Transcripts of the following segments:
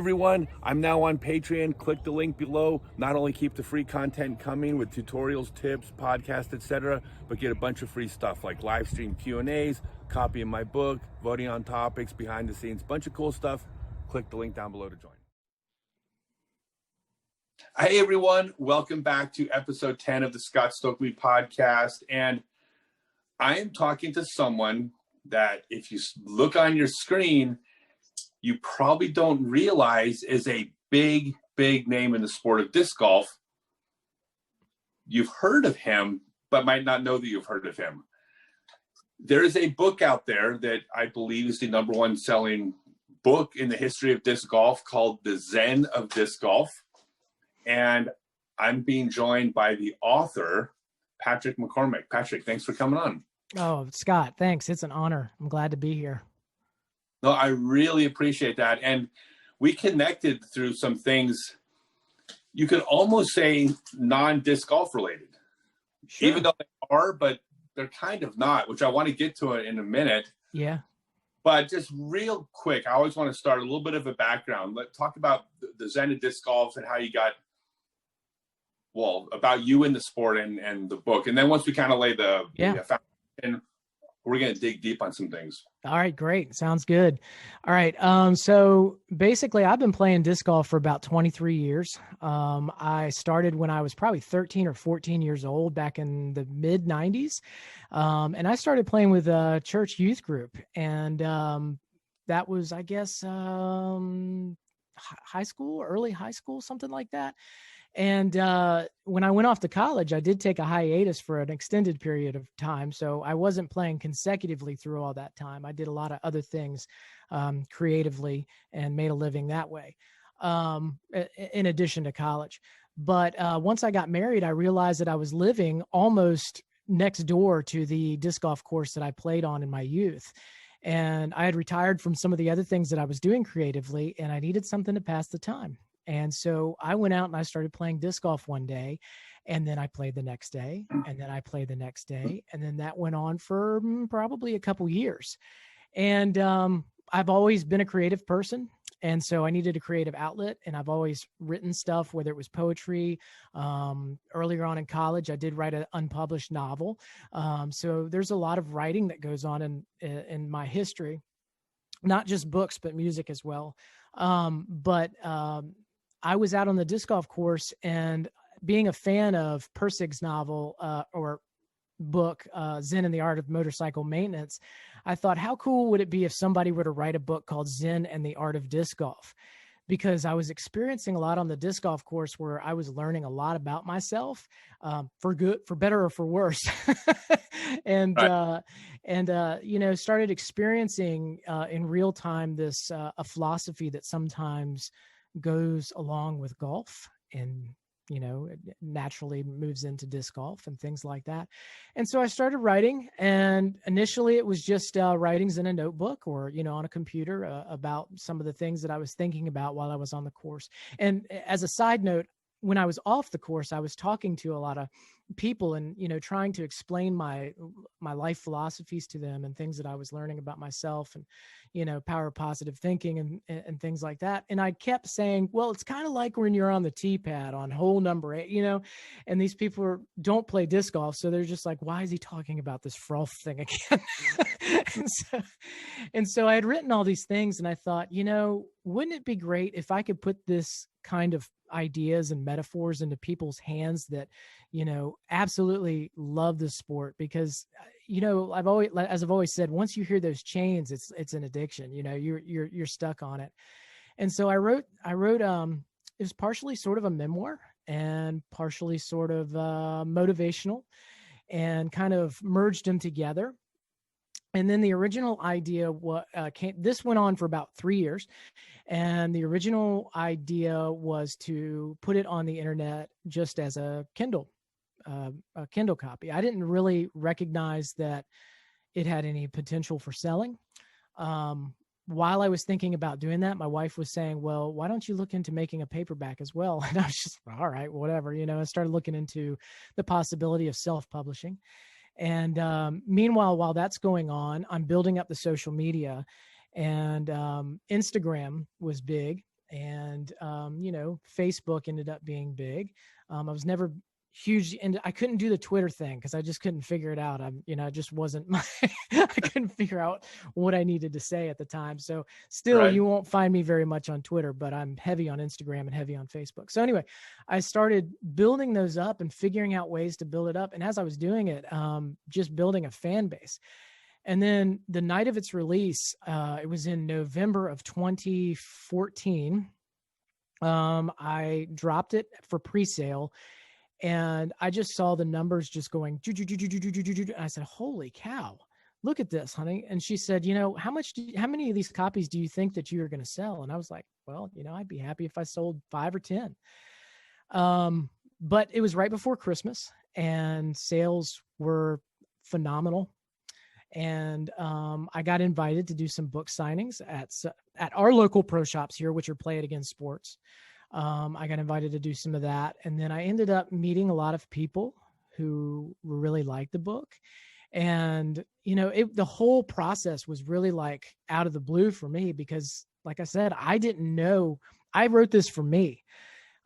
everyone, I'm now on Patreon. Click the link below. Not only keep the free content coming with tutorials, tips, podcasts, etc., but get a bunch of free stuff like live stream Q&As, copy of my book, voting on topics, behind the scenes, bunch of cool stuff. Click the link down below to join. Hey everyone, welcome back to episode 10 of the Scott Stokely podcast. And I am talking to someone that if you look on your screen, you probably don't realize is a big, big name in the sport of disc golf. You've heard of him, but might not know that you've heard of him. There is a book out there that I believe is the #1 selling book in the history of disc golf called The Zen of Disc Golf. And I'm being joined by the author, Patrick McCormick. Patrick, thanks for coming on. Oh, Scott, thanks. It's an honor. I'm glad to be here. No, I really appreciate that. And we connected through some things you could almost say non-disc golf related. Sure. Even though they are, but they're kind of not, which I want to get to it in a minute. Yeah. But just real quick, I always want to start a little bit of a background. Let's talk about the Zen of Disc Golf and how you got, well, about you in the sport and the book. And then once we kind of lay the foundation, we're going to dig deep on some things. All right, great. Sounds good. All right. So basically I've been playing disc golf for about 23 years. I started when I was probably 13 or 14 years old back in the mid 90s. And I started playing with a church youth group. And that was, I guess, high school, early high school, something like that. And when I went off to college, I did take a hiatus for an extended period of time. So I wasn't playing consecutively through all that time. I did a lot of other things creatively and made a living that way, in addition to college. But once I got married, I realized that I was living almost next door to the disc golf course that I played on in my youth. And I had retired from some of the other things that I was doing creatively, and I needed something to pass the time. And so I went out and I started playing disc golf one day, and then I played the next day, and then I played the next day. And then that went on for probably a couple years. And I've always been a creative person. And so I needed a creative outlet, and I've always written stuff, whether it was poetry. Earlier on in college, I did write an unpublished novel. So there's a lot of writing that goes on in my history, not just books, but music as well. I was out on the disc golf course, and being a fan of Persig's novel or book, Zen and the Art of Motorcycle Maintenance, I thought, how cool would it be if somebody were to write a book called Zen and the Art of Disc Golf? Because I was experiencing a lot on the disc golf course where I was learning a lot about myself, for good, for better or for worse. and started experiencing in real time this a philosophy that sometimes goes along with golf and, it naturally moves into disc golf and things like that. And so I started writing, and initially it was just writings in a notebook or, on a computer about some of the things that I was thinking about while I was on the course. And as a side note, when I was off the course, I was talking to a lot of people and, trying to explain my life philosophies to them and things that I was learning about myself and, power of positive thinking and things like that. And I kept saying, well, it's kind of like when you're on the tee pad on hole number 8, and these people don't play disc golf. So they're just like, why is he talking about this froth thing again? and so I had written all these things, and I thought, wouldn't it be great if I could put this kind of ideas and metaphors into people's hands that, absolutely love the sport? Because, I've always said, once you hear those chains, it's an addiction. You're stuck on it. And so I wrote it was partially sort of a memoir and partially sort of motivational, and kind of merged them together. And then the original idea this went on for about 3 years. And the original idea was to put it on the internet just as a Kindle copy. I didn't really recognize that it had any potential for selling. While I was thinking about doing that, my wife was saying, well, why don't you look into making a paperback as well? And I was just, all right, whatever. I started looking into the possibility of self-publishing. And meanwhile, while that's going on, I'm building up the social media, and Instagram was big. And, Facebook ended up being big. I was never huge, and I couldn't do the Twitter thing because I just couldn't figure it out. It just wasn't my, I couldn't figure out what I needed to say at the time. So still, Right. you won't find me very much on Twitter, but I'm heavy on Instagram and heavy on Facebook. So anyway, I started building those up and figuring out ways to build it up. And as I was doing it, just building a fan base. And then the night of its release, it was in November of 2014. I dropped it for pre-sale. And I just saw the numbers just going, and I said, holy cow, look at this, honey. And she said, how many of these copies do you think that you are going to sell? And I was like, well, I'd be happy if I sold 5 or 10. But it was right before Christmas and sales were phenomenal. And I got invited to do some book signings at our local pro shops here, which are Play It Again Sports. I got invited to do some of that. And then I ended up meeting a lot of people who really liked the book. And, the whole process was really like out of the blue for me because, like I said, I didn't know. I wrote this for me.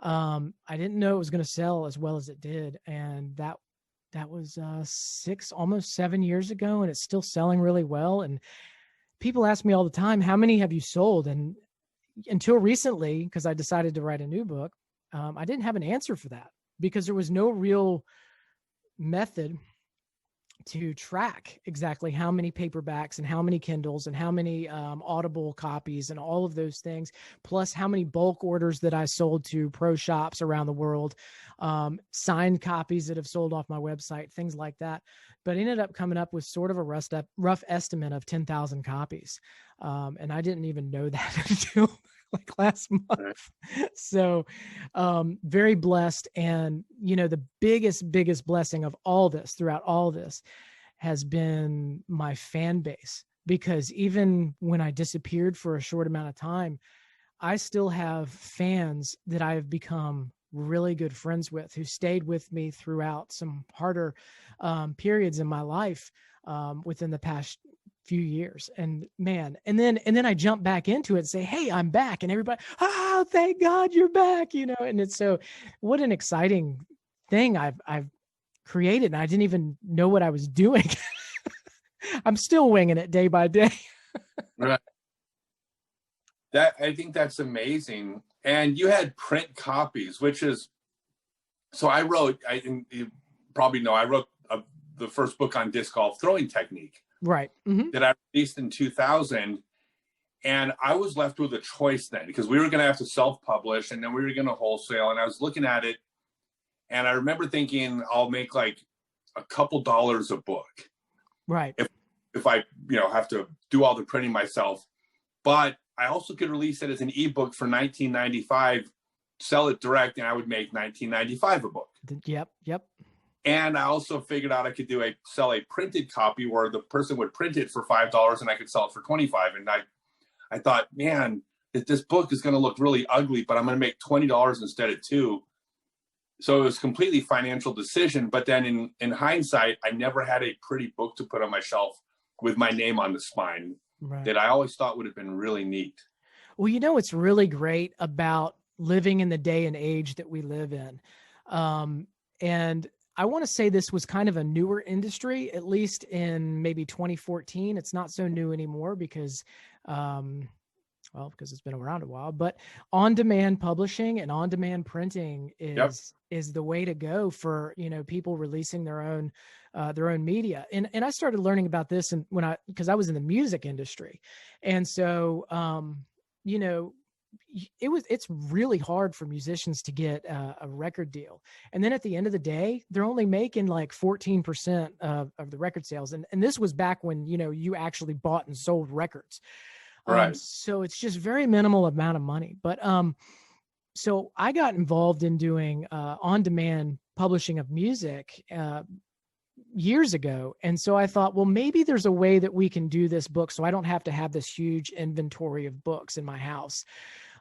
I didn't know it was going to sell as well as it did. And that was almost 7 years ago, and it's still selling really well. And people ask me all the time, how many have you sold? And until recently, because I decided to write a new book, I didn't have an answer for that because there was no real method to track exactly how many paperbacks and how many Kindles and how many Audible copies and all of those things, plus how many bulk orders that I sold to pro shops around the world, signed copies that have sold off my website, things like that. But I ended up coming up with sort of a rough estimate of 10,000 copies. And I didn't even know that until like last month. So very blessed. And, the biggest blessing of all this throughout all this has been my fan base, because even when I disappeared for a short amount of time, I still have fans that I have become really good friends with who stayed with me throughout some harder periods in my life within the past few years. And man, and then I jump back into it and say, hey, I'm back. And everybody, oh, thank God you're back, and it's so, what an exciting thing I've created. And I didn't even know what I was doing. I'm still winging it day by day. Right. I think that's amazing. And you had print copies, which is, so I wrote, you probably know, I wrote the first book on disc golf throwing technique. Right. Mm-hmm. That I released in 2000. And I was left with a choice then, because we were going to have to self-publish and then we were going to wholesale. And I was looking at it and I remember thinking, I'll make like a couple dollars a book. Right. If I, have to do all the printing myself. But I also could release it as an ebook for $19.95, sell it direct, and I would make $19.95 a book. Yep. And I also figured out I could sell a printed copy where the person would print it for $5 and I could sell it for $25. And I thought, man, this book is going to look really ugly, but I'm going to make $20 instead of $2. So it was a completely financial decision. But then in hindsight, I never had a pretty book to put on my shelf with my name on the spine. Right. That I always thought would have been really neat. Well, what's really great about living in the day and age that we live in. And I want to say this was kind of a newer industry, at least in maybe 2014. It's not so new anymore because it's been around a while, but on-demand publishing and on-demand printing is the way to go for, people releasing their own media. And I started learning about this because I was in the music industry. And so, it's really hard for musicians to get a record deal. And then at the end of the day, they're only making like 14% of the record sales. And this was back when, you actually bought and sold records. Right. So it's just very minimal amount of money. But so I got involved in doing on-demand publishing of music years ago. And so I thought, well, maybe there's a way that we can do this book so I don't have to have this huge inventory of books in my house.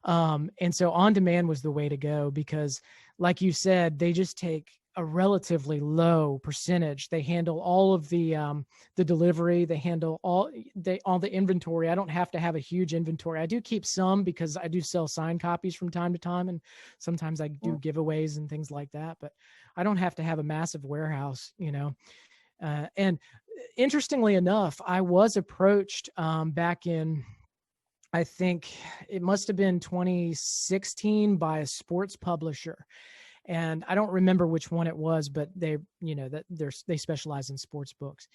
And so on demand was the way to go because, like you said, they just take a relatively low percentage. They handle all of the delivery. They handle all the inventory. I don't have to have a huge inventory. I do keep some because I do sell signed copies from time to time, and sometimes I do giveaways and things like that. But I don't have to have a massive warehouse, and interestingly enough, I was approached back in, I think it must have been 2016, by a sports publisher. And I don't remember which one it was, but they specialize in sports books.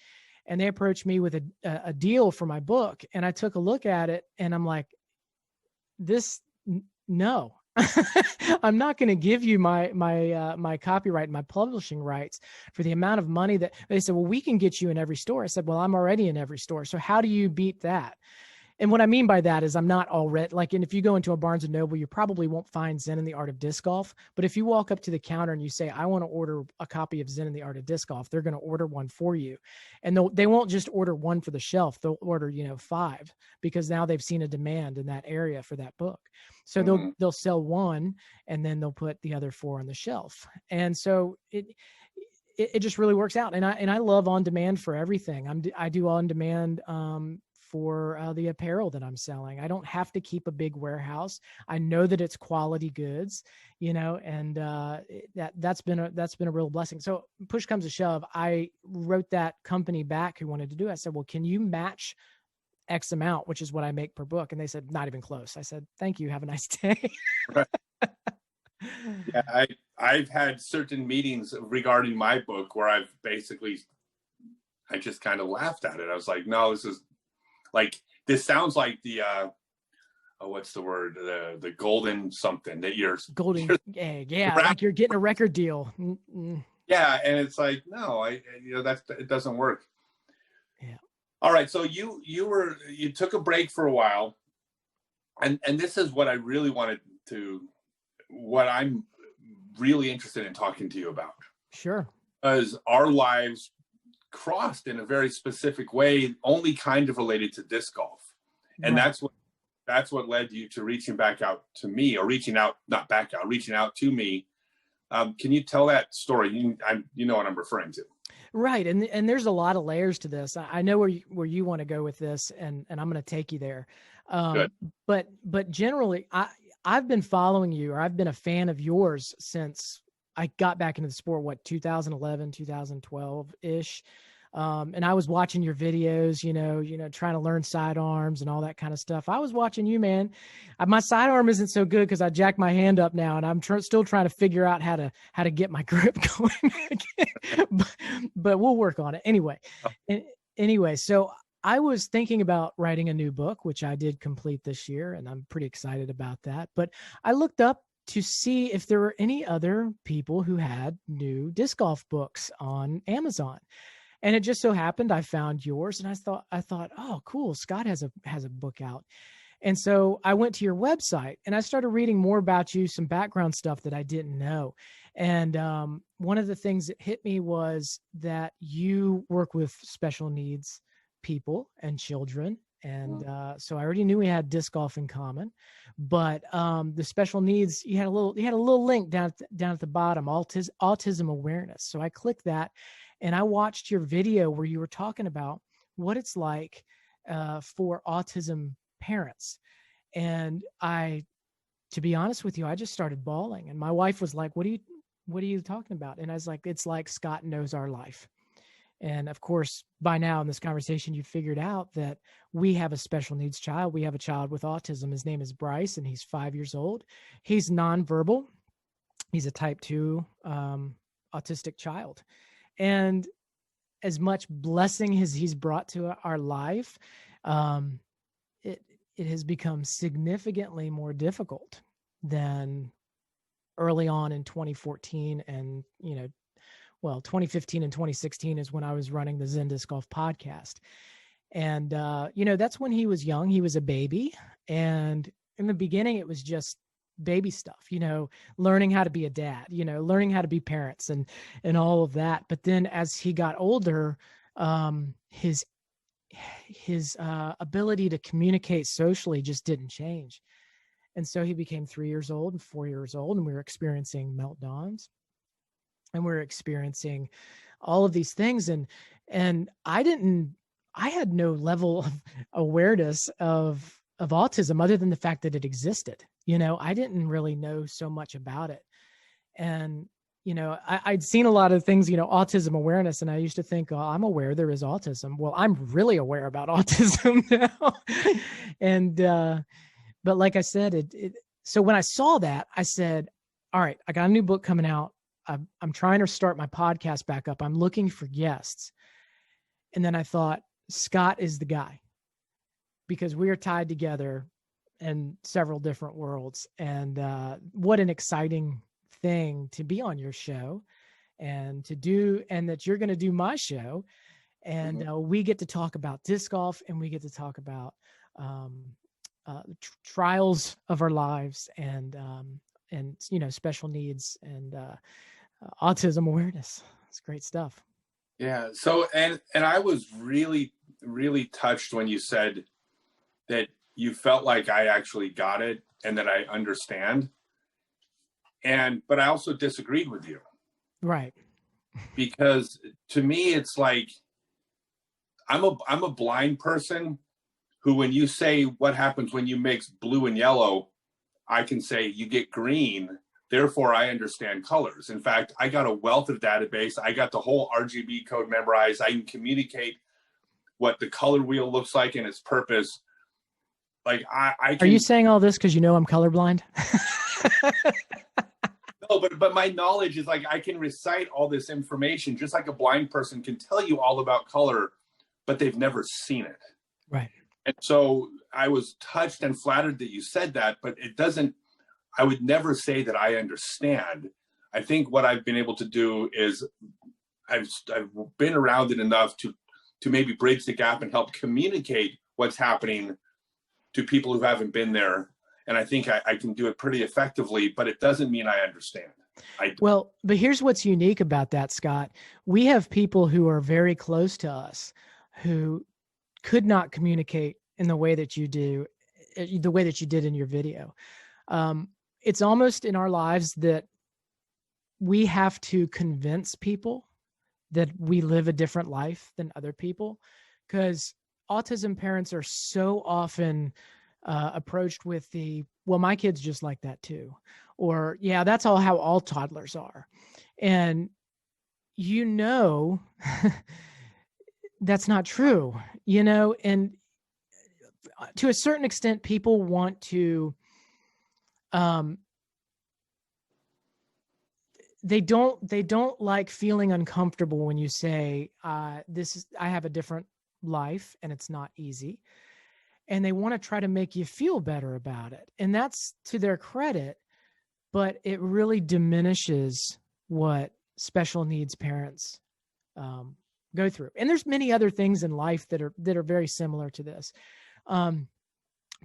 And they approached me with a deal for my book. And I took a look at it and I'm like, no, I'm not going to give you my copyright and my publishing rights for the amount of money that they said. Well, we can get you in every store. I said, well, I'm already in every store. So how do you beat that? And what I mean by that is I'm not already and if you go into a Barnes and Noble, you probably won't find Zen and the Art of Disc Golf. But if you walk up to the counter and you say, I want to order a copy of Zen and the Art of Disc Golf, they're going to order one for you. And they won't just order one for the shelf. They'll order, 5, because now they've seen a demand in that area for that book. So they'll sell one and then they'll put the other 4 on the shelf. And so it just really works out. And I love on demand for everything. I do on demand, for the apparel that I'm selling. I don't have to keep a big warehouse. I know that it's quality goods, and that's been a real blessing. So push comes to shove, I wrote that company back who wanted to do it. I said, well, can you match X amount, which is what I make per book? And they said, not even close. I said, thank you. Have a nice day. Right. Yeah, I've had certain meetings regarding my book where I just kind of laughed at it. I was like, no, this sounds like the what's the word, the golden something that you're egg, like you're getting a record deal. Yeah, and it's like, no, it doesn't work. Yeah. All right, so you took a break for a while, and this is what I'm really interested in talking to you about. Sure. Because our lives crossed in a very specific way, only kind of related to disc golf. And right. that's what led you to reaching out to me. Reaching out to me. Can you tell that story? You know what I'm referring to. Right. And there's a lot of layers to this. I know where you want to go with this, and I'm going to take you there. Good. But generally I've been following you, or I've been a fan of yours since I got back into the sport, 2011, 2012 ish. And I was watching your videos, trying to learn sidearms and all that kind of stuff. I was watching you, man. My sidearm isn't so good because I jacked my hand up now, and I'm still trying to figure out how to get my grip going. but we'll work on it anyway. Anyway, so I was thinking about writing a new book, which I did complete this year, and I'm pretty excited about that. But I looked up to see if there were any other people who had new disc golf books on Amazon. And it just so happened I found yours, and I thought, oh, cool, Scott has a book out. And so I went to your website and I started reading more about you, some background stuff that I didn't know. And one of the things that hit me was that you work with special needs people and children. And so I already knew we had disc golf in common, but the special needs, you had a little link down at the bottom, autism awareness. So I clicked that. And I watched your video where you were talking about what it's like for autism parents. And to be honest with you, I just started bawling. And my wife was like, what are you talking about? And I was like, it's like Scott knows our life. And of course, by now in this conversation, you figured out that we have a special needs child. We have a child with autism. His name is Bryce, and he's 5 years old. He's nonverbal. He's a type 2 autistic child. And as much blessing as he's brought to our life, it has become significantly more difficult than early on in 2014. And, 2015 and 2016 is when I was running the Zen Disc Golf podcast. And, that's when he was young. He was a baby. And in the beginning, it was just baby stuff, learning how to be a dad, learning how to be parents and all of that. But then as he got older, his ability to communicate socially just didn't change. And so he became 3 years old and 4 years old, and we were experiencing meltdowns. and we're experiencing all of these things. And I had no level of awareness of autism other than the fact that it existed. I didn't really know so much about it. And, I'd seen a lot of things, autism awareness. And I used to think, oh, I'm aware there is autism. Well, I'm really aware about autism now. And, but like I said, so when I saw that, I said, all right, I got a new book coming out. I'm trying to start my podcast back up. I'm looking for guests. And then I thought, Scott is the guy, because we are tied together in several different worlds. And what an exciting thing to be on your show and that you're going to do my show. And we get to talk about disc golf, and we get to talk about trials of our lives, and special needs and autism awareness. It's great stuff. Yeah. So, and I was really, really touched when you said that you felt like I actually got it and that I understand. But I also disagreed with you. Right. Because to me, it's like, I'm a blind person who, when you say what happens when you mix blue and yellow, I can say you get green. Therefore, I understand colors. In fact, I got a wealth of database. I got the whole RGB code memorized. I can communicate what the color wheel looks like and its purpose. Like I can, Are you saying all this because I'm colorblind? No, but my knowledge is like, I can recite all this information just like a blind person can tell you all about color, but they've never seen it. Right. And so I was touched and flattered that you said that, but I would never say that I understand. I think what I've been able to do is I've been around it enough to maybe bridge the gap and help communicate what's happening to people who haven't been there. And I think I can do it pretty effectively, but it doesn't mean I understand. Well, but here's what's unique about that, Scott. We have people who are very close to us who could not communicate in the way that you do, the way that you did in your video. It's almost in our lives that we have to convince people that we live a different life than other people, because autism parents are so often approached with well, my kid's just like that too. Or, yeah, that's how all toddlers are. And that's not true, and to a certain extent, people want to, they don't like feeling uncomfortable when you say, I have a different life and it's not easy. And they want to try to make you feel better about it. And that's to their credit, but it really diminishes what special needs parents go through. And there's many other things in life that are very similar to this.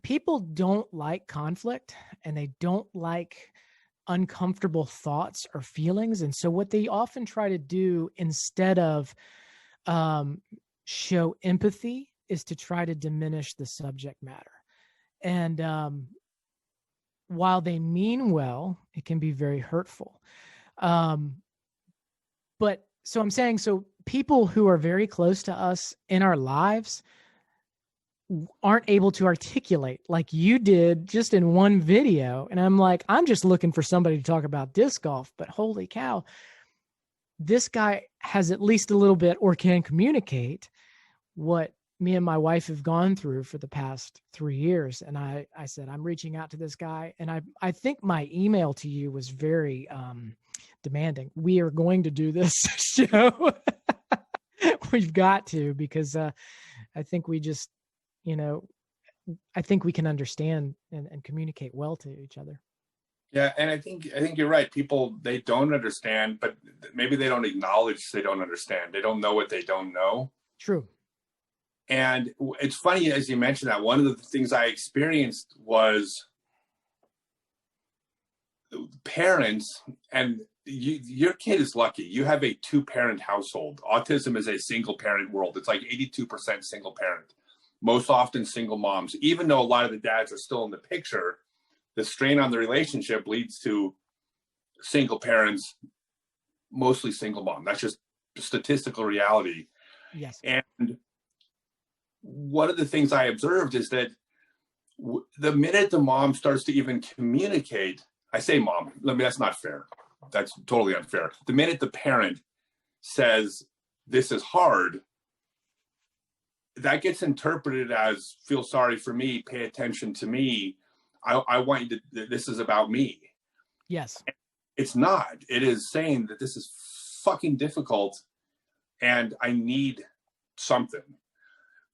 People don't like conflict, and they don't like uncomfortable thoughts or feelings. And so what they often try to do, instead of show empathy, is to try to diminish the subject matter. And while they mean well, it can be very hurtful. But so I'm saying, so people who are very close to us in our lives aren't able to articulate like you did just in one video. And I'm like, I'm just looking for somebody to talk about disc golf, but holy cow, this guy has at least a little bit, or can communicate what me and my wife have gone through for the past 3 years. And I said, I'm reaching out to this guy. And I think my email to you was very demanding. We are going to do this show. We've got to, because I think we just, I think we can understand and communicate well to each other. Yeah. And I think you're right. People, they don't understand, but maybe they don't acknowledge they don't understand. They don't know what they don't know. True. And it's funny, as you mentioned that, one of the things I experienced was parents, and your kid is lucky. You have a 2-parent household. Autism is a single parent world. It's like 82% single parent, most often single moms. Even though a lot of the dads are still in the picture, the strain on the relationship leads to single parents mostly single mom. That's just statistical reality. Yes. And one of the things I observed is that the minute the mom starts to even communicate, I say mom, that's not fair. That's totally unfair. The minute the parent says, this is hard, that gets interpreted as, feel sorry for me, pay attention to me. I want you to, this is about me. Yes. It's not. It is saying that this is fucking difficult and I need something.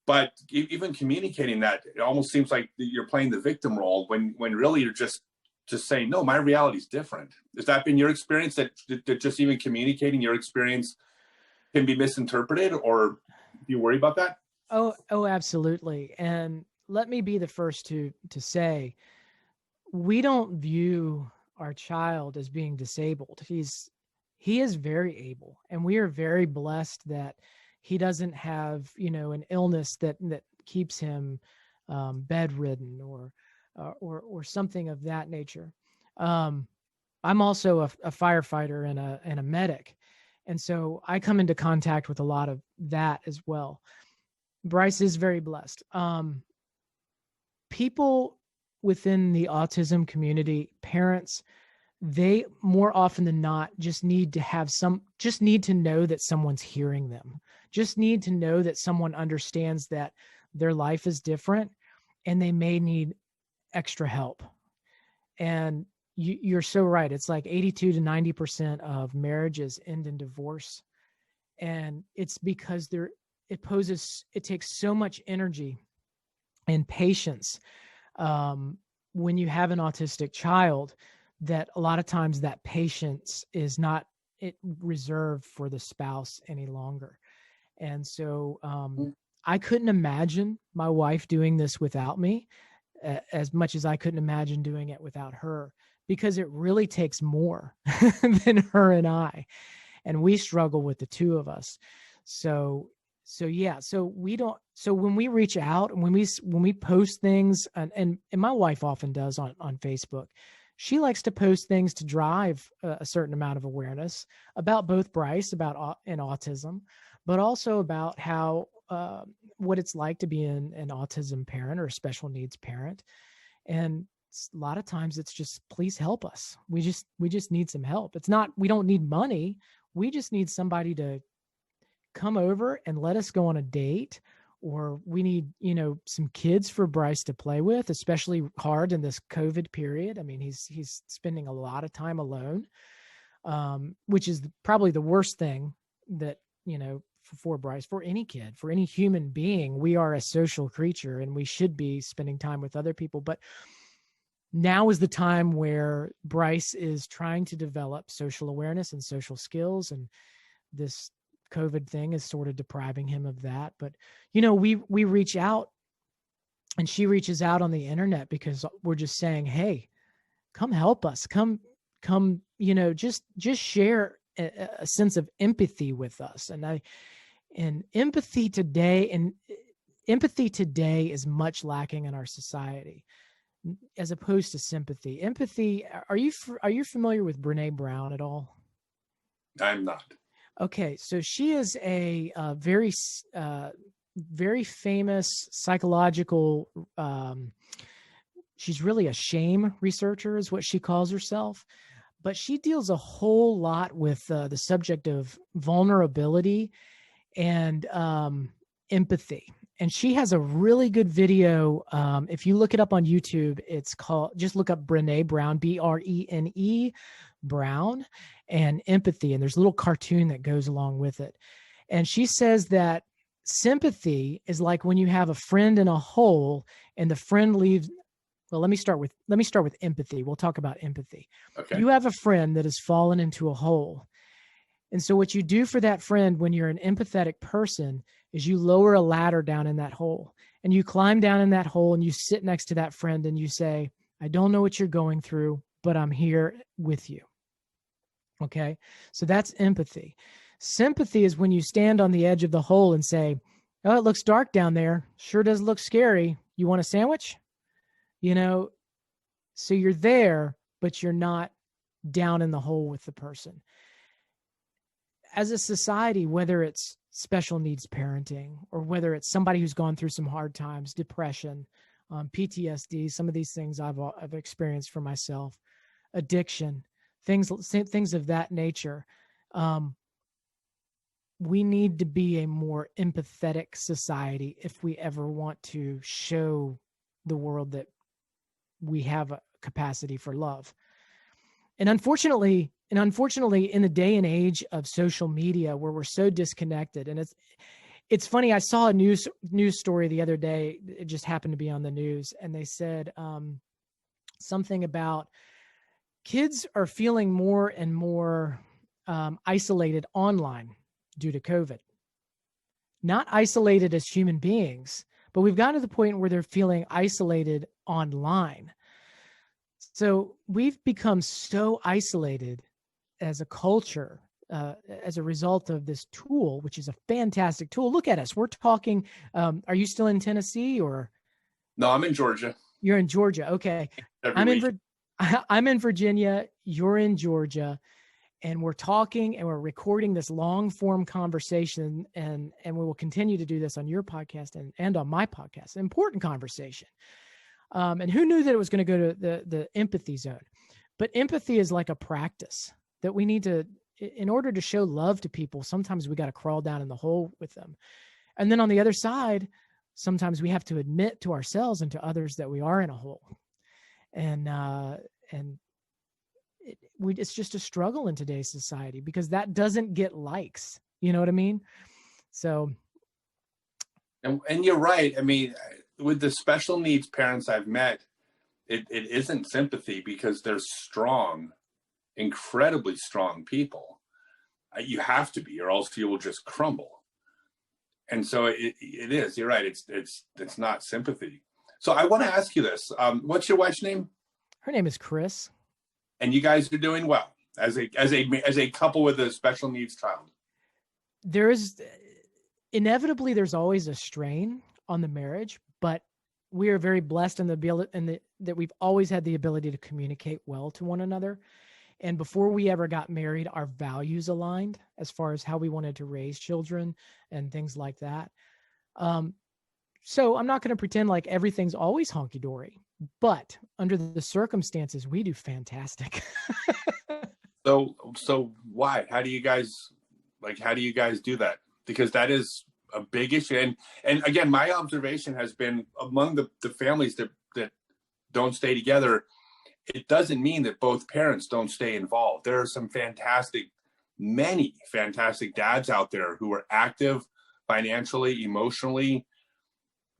But even communicating that, it almost seems like you're playing the victim role when really you're just saying, no, my reality is different. Has that been your experience, that just even communicating your experience can be misinterpreted, or do you worry about that? Oh, absolutely. And let me be the first to say, we don't view our child as being disabled. He is very able, and we are very blessed that he doesn't have, an illness that keeps him bedridden or something of that nature. I'm also a firefighter and a medic, and so I come into contact with a lot of that as well. Bryce is very blessed. People within the autism community, parents, they more often than not just need to know that someone's hearing them, just need to know that someone understands that their life is different and they may need extra help. And you're so right. It's like 82 to 90% of marriages end in divorce. And it's because it takes so much energy and patience when you have an autistic child, that a lot of times that patience is not reserved for the spouse any longer. And so I couldn't imagine my wife doing this without me, as much as I couldn't imagine doing it without her, because it really takes more than her and I. And we struggle with the two of us. So when we reach out and when we post things, and my wife often does on Facebook, she likes to post things to drive a certain amount of awareness about both Bryce, about and autism, but also about how what it's like to be an autism parent or a special needs parent. And a lot of times it's just, please help us. We just need some help. It's not, we don't need money. We just need somebody to come over and let us go on a date, or we need, some kids for Bryce to play with, especially hard in this COVID period. I mean, he's spending a lot of time alone, which is probably the worst thing that, for Bryce, for any kid, for any human being. We are a social creature and we should be spending time with other people. But now is the time where Bryce is trying to develop social awareness and social skills, and this COVID thing is sort of depriving him of that. But, we reach out, and she reaches out on the internet because we're just saying, hey, come help us. Come, just share a sense of empathy with us. And empathy today is much lacking in our society, as opposed to sympathy. Empathy. Are you familiar with Brene Brown at all? I'm not. Okay, so she is a very famous psychological. She's really a shame researcher, is what she calls herself, but she deals a whole lot with the subject of vulnerability and empathy. And she has a really good video. If you look it up on YouTube, it's called, just look up Brene Brown, Brene Brown, and empathy. And there's a little cartoon that goes along with it. And she says that sympathy is like when you have a friend in a hole and the friend leaves. Well, let me start with empathy. We'll talk about empathy. Okay. You have a friend that has fallen into a hole. And so what you do for that friend when you're an empathetic person is you lower a ladder down in that hole, and you climb down in that hole and you sit next to that friend and you say, I don't know what you're going through, but I'm here with you. Okay. So that's empathy. Sympathy is when you stand on the edge of the hole and say, oh, it looks dark down there. Sure does look scary. You want a sandwich? So you're there, but you're not down in the hole with the person. as a society, whether it's special needs parenting or whether it's somebody who's gone through some hard times, depression, PTSD, some of these things I've experienced for myself, addiction, things of that nature. We need to be a more empathetic society if we ever want to show the world that we have a capacity for love. And unfortunately, in the day and age of social media where we're so disconnected, and it's funny, I saw a news story the other day. It just happened to be on the news, and they said something about kids are feeling more and more isolated online due to COVID. Not isolated as human beings, but we've gotten to the point where they're feeling isolated online. So we've become so isolated as a culture as a result of this tool, which is a fantastic tool. Look at us. We're talking. Are you still in Tennessee or? No, I'm in Georgia. You're in Georgia. Okay. I'm in Virginia. You're in Georgia. And we're talking and we're recording this long form conversation, and we will continue to do this on your podcast and on my podcast. An important conversation. And who knew that it was going to go to the empathy zone? But empathy is like a practice that we need to, in order to show love to people, sometimes we got to crawl down in the hole with them. And then on the other side, sometimes we have to admit to ourselves and to others that we are in a hole. And it's just a struggle in today's society because that doesn't get likes. You know what I mean? So. And you're right. I mean, with the special needs parents I've met, it isn't sympathy because they're strong, incredibly strong people. You have to be, or else you will just crumble. And so it is. You're right. It's not sympathy. So I want to ask you this. What's your wife's name? Her name is Chris. And you guys are doing well as a couple with a special needs child. There's there's always a strain on the marriage, but we are very blessed in that we've always had the ability to communicate well to one another. And before we ever got married, our values aligned as far as how we wanted to raise children and things like that. So I'm not going to pretend like everything's always honky-dory, but under the circumstances, we do fantastic. So why? How do you guys do that? Because that is a big issue. And again, my observation has been among the families that don't stay together, it doesn't mean that both parents don't stay involved. There are some many fantastic dads out there who are active financially, emotionally,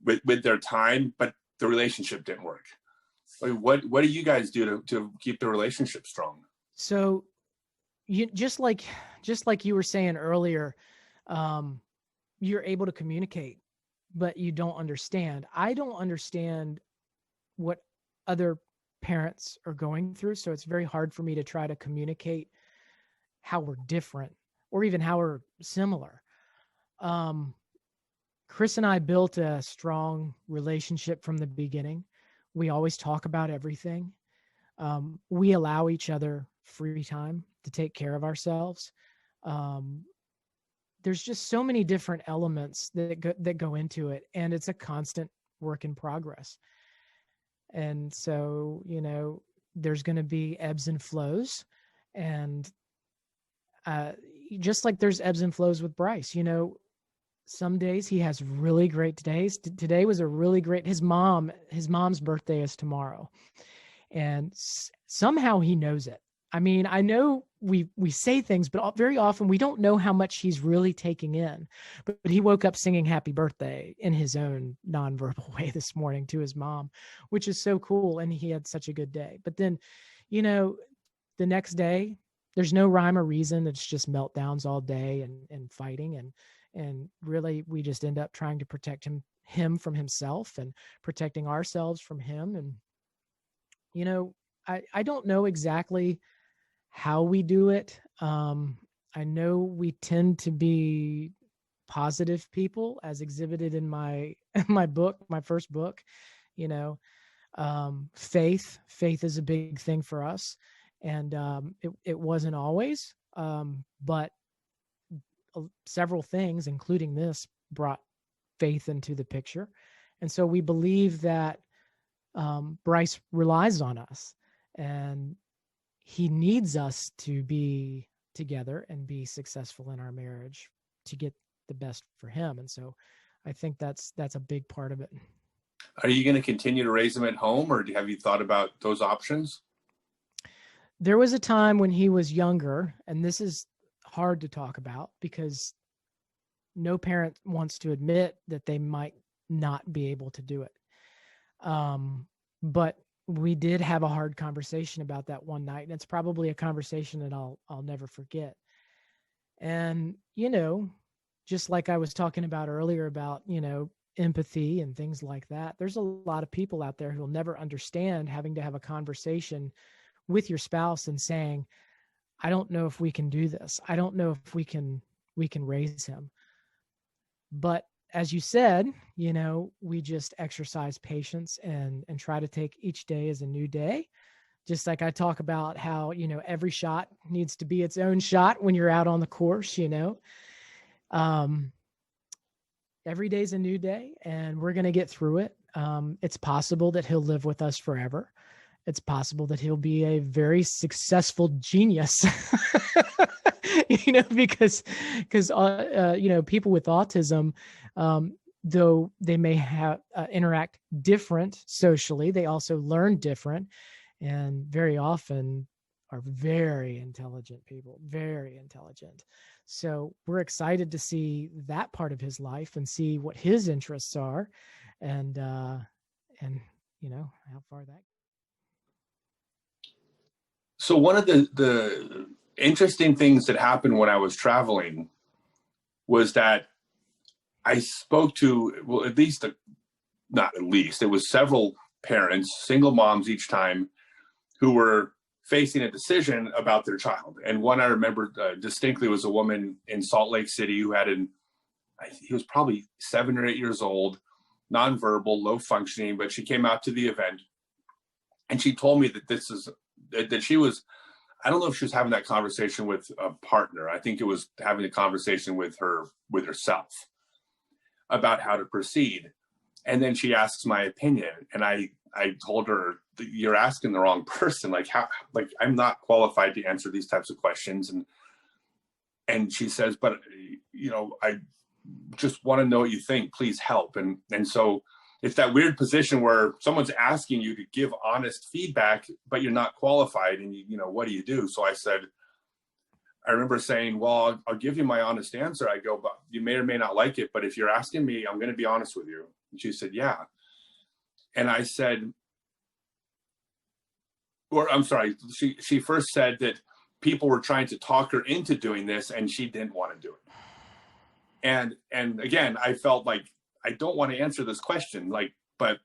with their time, but the relationship didn't work. What do you guys do to keep the relationship strong? So you just like you were saying earlier, you're able to communicate, but you don't understand. I don't understand what other parents are going through. So it's very hard for me to try to communicate how we're different or even how we're similar. Chris and I built a strong relationship from the beginning. We always talk about everything. We allow each other free time to take care of ourselves. There's just so many different elements that go into it, and it's a constant work in progress. And so, there's going to be ebbs and flows, and just like there's ebbs and flows with Bryce, some days he has really great days. Today was a really great, his mom's birthday is tomorrow. And somehow he knows it. I mean, I know we say things, but very often we don't know how much he's really taking in. But he woke up singing happy birthday in his own nonverbal way this morning to his mom, which is so cool. And he had such a good day. But then, the next day, there's no rhyme or reason. It's just meltdowns all day and fighting. And really, we just end up trying to protect him from himself and protecting ourselves from him. And, I don't know exactly how we do it. I know we tend to be positive people, as exhibited in my book, my first book. Faith is a big thing for us, and it wasn't always, but several things, including this, brought faith into the picture. And so we believe that Bryce relies on us, and he needs us to be together and be successful in our marriage to get the best for him. And so I think that's a big part of it. Are you going to continue to raise him at home, or have you thought about those options? There was a time when he was younger, and this is hard to talk about because no parent wants to admit that they might not be able to do it. But we did have a hard conversation about that one night, and it's probably a conversation that I'll never forget. And, just like I was talking about earlier about, empathy and things like that, there's a lot of people out there who will never understand having to have a conversation with your spouse and saying, I don't know if we can do this. I don't know if we can raise him. But as you said, we just exercise patience and try to take each day as a new day. Just like I talk about how, every shot needs to be its own shot when you're out on the course, every day's a new day, and we're going to get through it. It's possible that he'll live with us forever. It's possible that he'll be a very successful genius, because people with autism, though they may have interact different socially, they also learn different, and very often are very intelligent people, very intelligent. So we're excited to see that part of his life and see what his interests are, and how far that. So one of the interesting things that happened when I was traveling was that I spoke to, well, not at least, it was several parents, single moms each time, who were facing a decision about their child. And one I remember distinctly was a woman in Salt Lake City who he was probably 7 or 8 years old, nonverbal, low functioning, but she came out to the event and she told me that she was, I don't know if she was having that conversation with a partner. I think it was having a conversation with herself about how to proceed. And then she asks my opinion. And I told her, you're asking the wrong person. I'm not qualified to answer these types of questions. And she says, but I just want to know what you think, please help. And so it's that weird position where someone's asking you to give honest feedback, but you're not qualified. And what do you do? So I remember saying, well, I'll give you my honest answer. I go, but you may or may not like it, but if you're asking me, I'm going to be honest with you. And she said, yeah. And I said, or I'm sorry, she first said that people were trying to talk her into doing this and she didn't want to do it. And again, I felt like I don't want to answer this question, but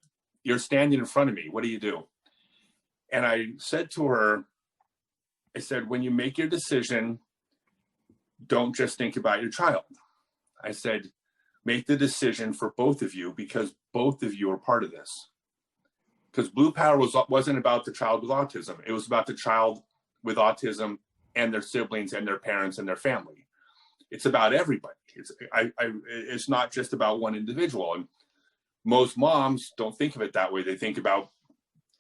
you're standing in front of me. What do you do? And I said to her, I said, when you make your decision, don't just think about your child. I said, make the decision for both of you because both of you are part of this. Because Blue Power wasn't about the child with autism. It was about the child with autism and their siblings and their parents and their family. It's about everybody. It's not just about one individual. And most moms don't think of it that way. They think about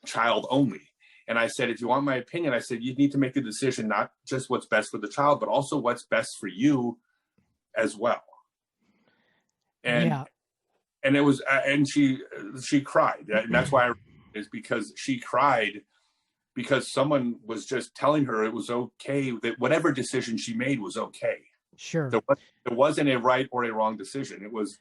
child only. And I said, if you want my opinion, I said, you need to make a decision, not just what's best for the child, but also what's best for you as well. And yeah. And it was, and she cried. And that's why is because she cried because someone was just telling her it was okay, that whatever decision she made was okay. Sure. There wasn't a right or a wrong decision. It was,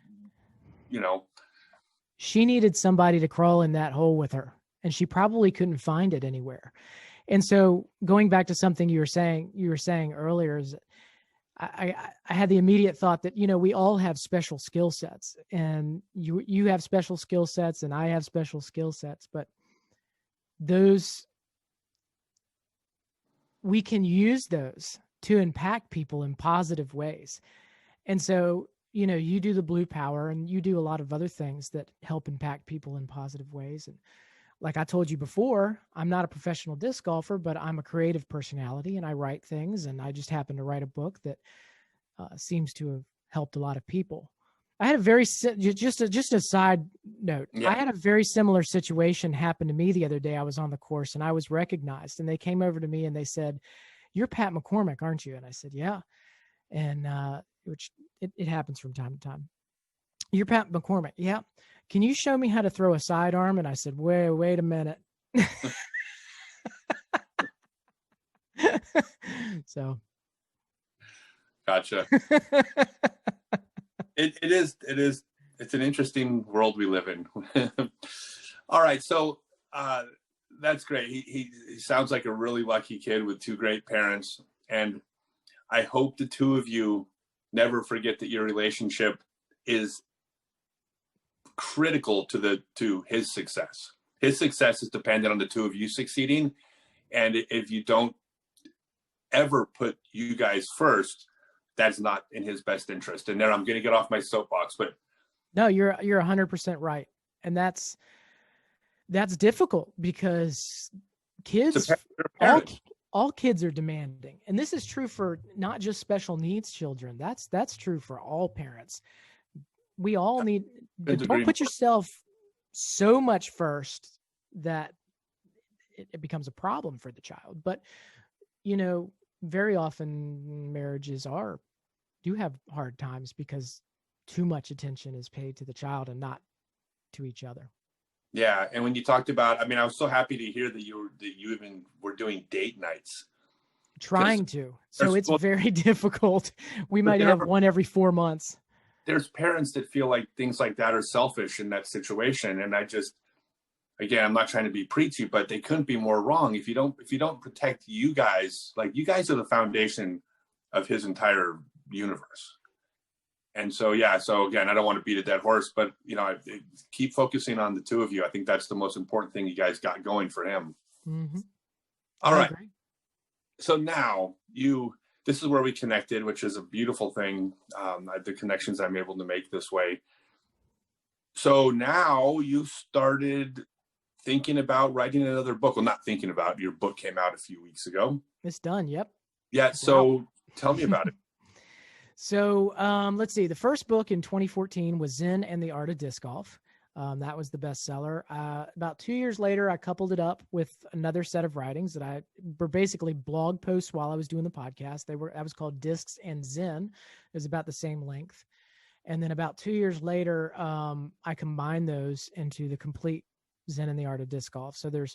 She needed somebody to crawl in that hole with her, and she probably couldn't find it anywhere. And so going back to something you were saying earlier is I had the immediate thought that, we all have special skill sets, and you have special skill sets and I have special skill sets, but we can use those to impact people in positive ways. And so, you do the Blue Power and you do a lot of other things that help impact people in positive ways. And like I told you before, I'm not a professional disc golfer, but I'm a creative personality and I write things. And I just happened to write a book that seems to have helped a lot of people. I had a very just a side note. Yeah. I had a very similar situation happen to me the other day. I was on the course and I was recognized, and they came over to me and they said, "You're Pat McCormick, aren't you?" And I said, "Yeah." And which it happens from time to time. "You're Pat McCormick." "Yeah." "Can you show me how to throw a sidearm?" And I said, wait a minute. So. Gotcha. It's an interesting world we live in. All right. So that's great. He sounds like a really lucky kid with two great parents. And I hope the two of you never forget that your relationship is critical to his success. His success is dependent on the two of you succeeding. And if you don't ever put you guys first, that's not in his best interest. And there, I'm going to get off my soapbox, but no, you're 100% right. And that's difficult because kids, all kids are demanding. And this is true for not just special needs children. That's true for all parents. We all need, but don't put yourself so much first that it becomes a problem for the child. But, very often marriages do have hard times because too much attention is paid to the child and not to each other. Yeah. And when you talked about, I was so happy to hear that you even were doing date nights. Trying to. So it's very difficult. We might have one every 4 months. There's parents that feel like things like that are selfish in that situation. And again, I'm not trying to be preachy, but they couldn't be more wrong. If you don't protect you guys, like you guys are the foundation of his entire universe. And so, yeah. So again, I don't want to beat a dead horse, but keep focusing on the two of you. I think that's the most important thing you guys got going for him. Mm-hmm. All right. So now this is where we connected, which is a beautiful thing. The connections I'm able to make this way. So now you started thinking about writing another book. Well, not thinking about, your book came out a few weeks ago. It's done. Yep. Yeah. So tell me about it. So let's see. The first book in 2014 was Zen and the Art of Disc Golf. That was the bestseller. About 2 years later, I coupled it up with another set of writings that were basically blog posts while I was doing the podcast. That was called Discs and Zen. It was about the same length. And then about 2 years later, I combined those into the complete Zen and the Art of Disc Golf. So there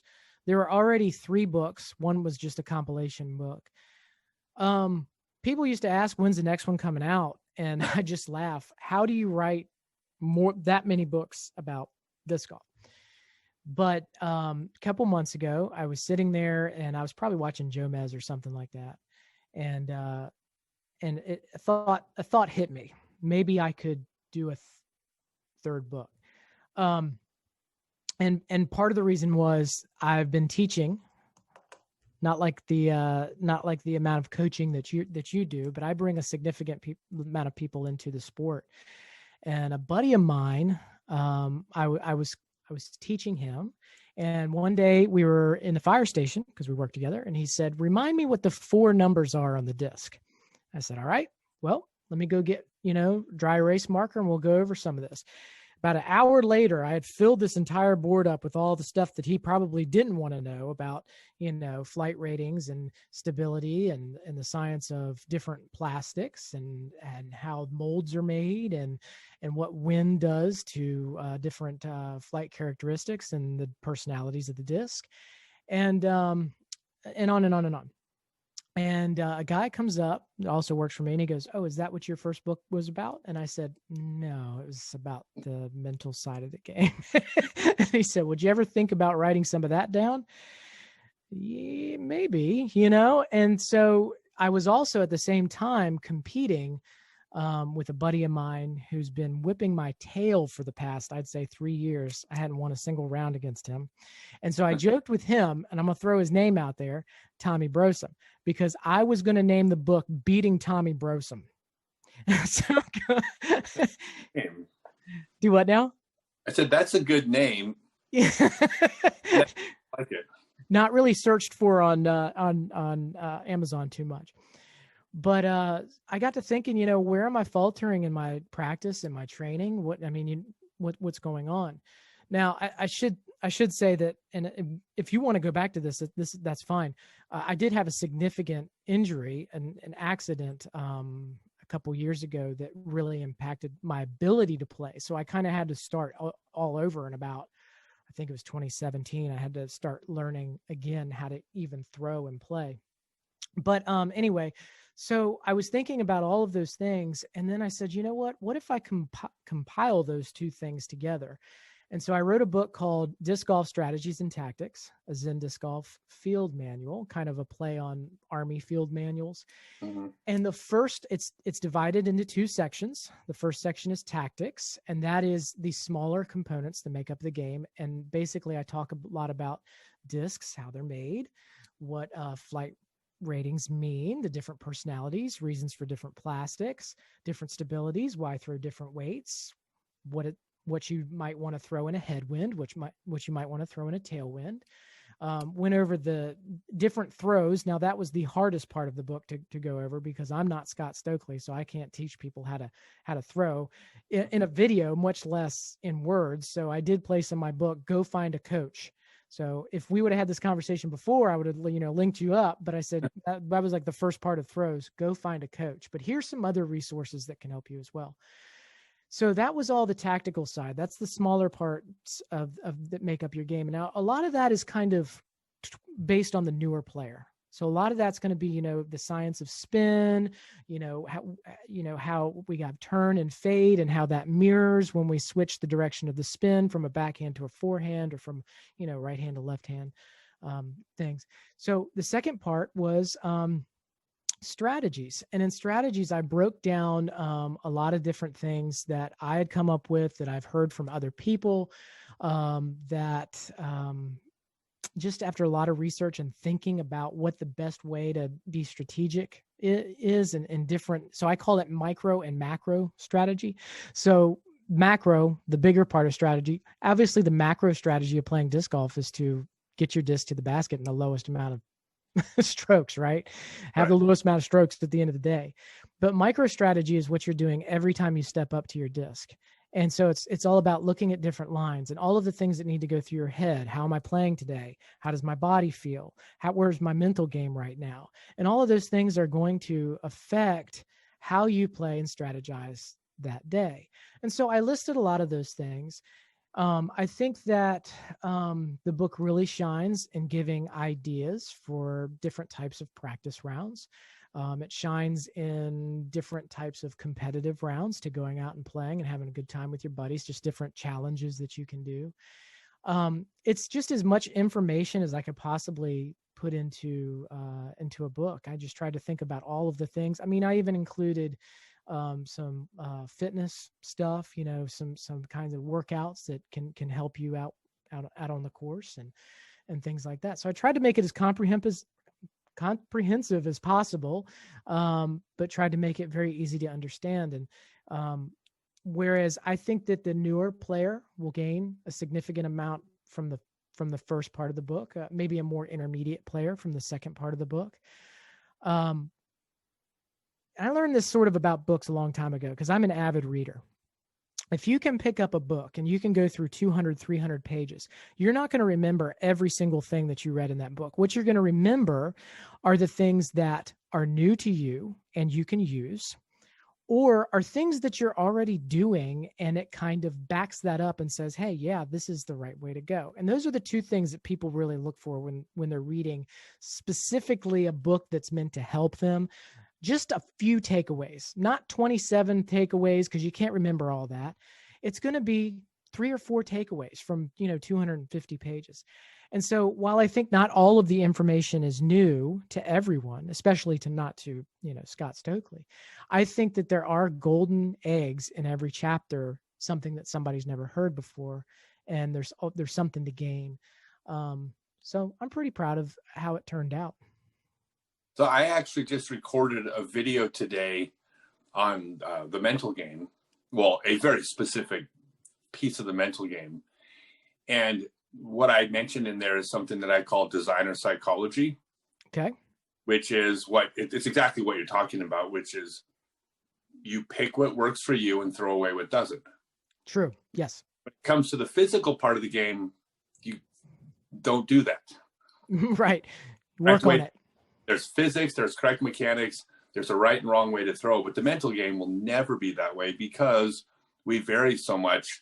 were already 3 books. One was just a compilation book. People used to ask, when's the next one coming out? And I just laugh. How do you write that many books about disc golf? But a couple months ago, I was sitting there and I was probably watching Jomez or something like that. And a thought hit me. Maybe I could do a third book. And part of the reason was I've been teaching, not like the amount of coaching that you do, but I bring a significant amount of people into the sport. And a buddy of mine, I was teaching him, and one day we were in the fire station because we worked together, and he said, "Remind me what the 4 numbers are on the disc." I said, "All right, well, let me go get dry erase marker, and we'll go over some of this." About an hour later, I had filled this entire board up with all the stuff that he probably didn't want to know about, flight ratings and stability and the science of different plastics and how molds are made and what wind does to different flight characteristics and the personalities of the disc, and on and on and on and on. And a guy comes up, also works for me, and he goes, "Oh, is that what your first book was about?" And I said, "No, it was about the mental side of the game." And he said, "Would you ever think about writing some of that down?" Yeah, maybe, And so I was also at the same time competing with a buddy of mine who's been whipping my tail for the past, I'd say 3 years. I hadn't won a single round against him. And so I joked with him, and I'm going to throw his name out there, Tommy Brosom, because I was going to name the book Beating Tommy Brosom. So, do what now? I said, that's a good name. Yeah. I like it. Not really searched for on Amazon too much. But I got to thinking, where am I faltering in my practice and my training? What's going on? Now, I should say that, and if you want to go back to that's fine. I did have a significant injury, an accident, a couple years ago that really impacted my ability to play. So I kind of had to start all over in about, I think it was 2017. I had to start learning again how to even throw and play. But anyway, so I was thinking about all of those things, and then I said, you know what? What if I compile those two things together? And so I wrote a book called Disc Golf Strategies and Tactics, a Zen Disc Golf Field Manual, kind of a play on Army field manuals. Mm-hmm. And the first, it's divided into two sections. The first section is tactics, and that is the smaller components that make up the game. And basically, I talk a lot about discs, how they're made, what flight ratings mean, the different personalities, reasons for different plastics, different stabilities, why throw different weights, what you might want to throw in a headwind, what you might want to throw in a tailwind. Went over the different throws. Now that was the hardest part of the book to go over, because I'm not Scott Stokely, so I can't teach people how to throw in a video, much less in words. So I did place in my book, go find a coach. So if we would have had this conversation before, I would have, linked you up, but I said that was like the first part of throws, go find a coach. But here's some other resources that can help you as well. So that was all the tactical side. That's the smaller parts of that make up your game. And now a lot of that is kind of based on the newer player. So a lot of that's going to be, the science of spin, how we got turn and fade, and how that mirrors when we switch the direction of the spin from a backhand to a forehand, or from, right hand to left hand, things. So the second part was strategies. And in strategies, I broke down a lot of different things that I had come up with, that I've heard from other people, just after a lot of research and thinking about what the best way to be strategic is in different. So I call it micro and macro strategy. So macro, the bigger part of strategy, obviously the macro strategy of playing disc golf is to get your disc to the basket in the lowest amount of strokes, right? Have the lowest amount of strokes at the end of the day. But micro strategy is what you're doing every time you step up to your disc. And so it's all about looking at different lines and all of the things that need to go through your head. How am I playing today? How does my body feel? Where's my mental game right now? And all of those things are going to affect how you play and strategize that day. And so I listed a lot of those things. I think that the book really shines in giving ideas for different types of practice rounds. It shines in different types of competitive rounds, to going out and playing and having a good time with your buddies, just different challenges that you can do. It's just as much information as I could possibly put into a book. I just tried to think about all of the things. I mean, I even included some fitness stuff, some kinds of workouts that can help you out on the course, and things like that. So I tried to make it as comprehensive as possible, but tried to make it very easy to understand. And whereas I think that the newer player will gain a significant amount from the first part of the book, maybe a more intermediate player from the second part of the book. I learned this sort of about books a long time ago, because I'm an avid reader. If you can pick up a book and you can go through 200, 300 pages, you're not going to remember every single thing that you read in that book. What you're going to remember are the things that are new to you and you can use, or are things that you're already doing, and it kind of backs that up and says, hey, yeah, this is the right way to go. And those are the two things that people really look for when they're reading specifically a book that's meant to help them. Just a few takeaways, not 27 takeaways, because you can't remember all that. It's going to be 3 or 4 takeaways from, 250 pages. And so while I think not all of the information is new to everyone, especially not to Scott Stokely, I think that there are golden eggs in every chapter, something that somebody's never heard before, and there's something to gain. So I'm pretty proud of how it turned out. So I actually just recorded a video today on the mental game. Well, a very specific piece of the mental game. And what I mentioned in there is something that I call designer psychology. Okay. which is it's exactly what you're talking about, which is you pick what works for you and throw away what doesn't. True. Yes. When it comes to the physical part of the game, you don't do that. Right. Work on it. There's physics, there's correct mechanics, there's a right and wrong way to throw, but the mental game will never be that way because we vary so much.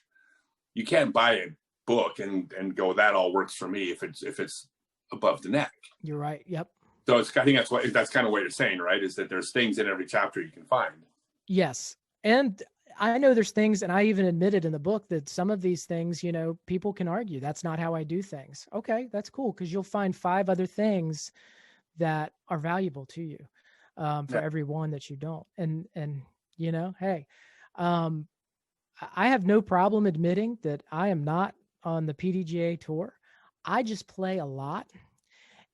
You can't buy a book and go, that all works for me if it's above the neck. You're right. Yep. So I think that's kind of what you're saying, right? Is that there's things in every chapter you can find. Yes. And I know there's things, and I even admitted in the book that some of these things, people can argue that's not how I do things. Okay, that's cool, because you'll find 5 other things that are valuable to you for every one that you don't. And hey, I have no problem admitting that I am not on the PDGA tour. I just play a lot,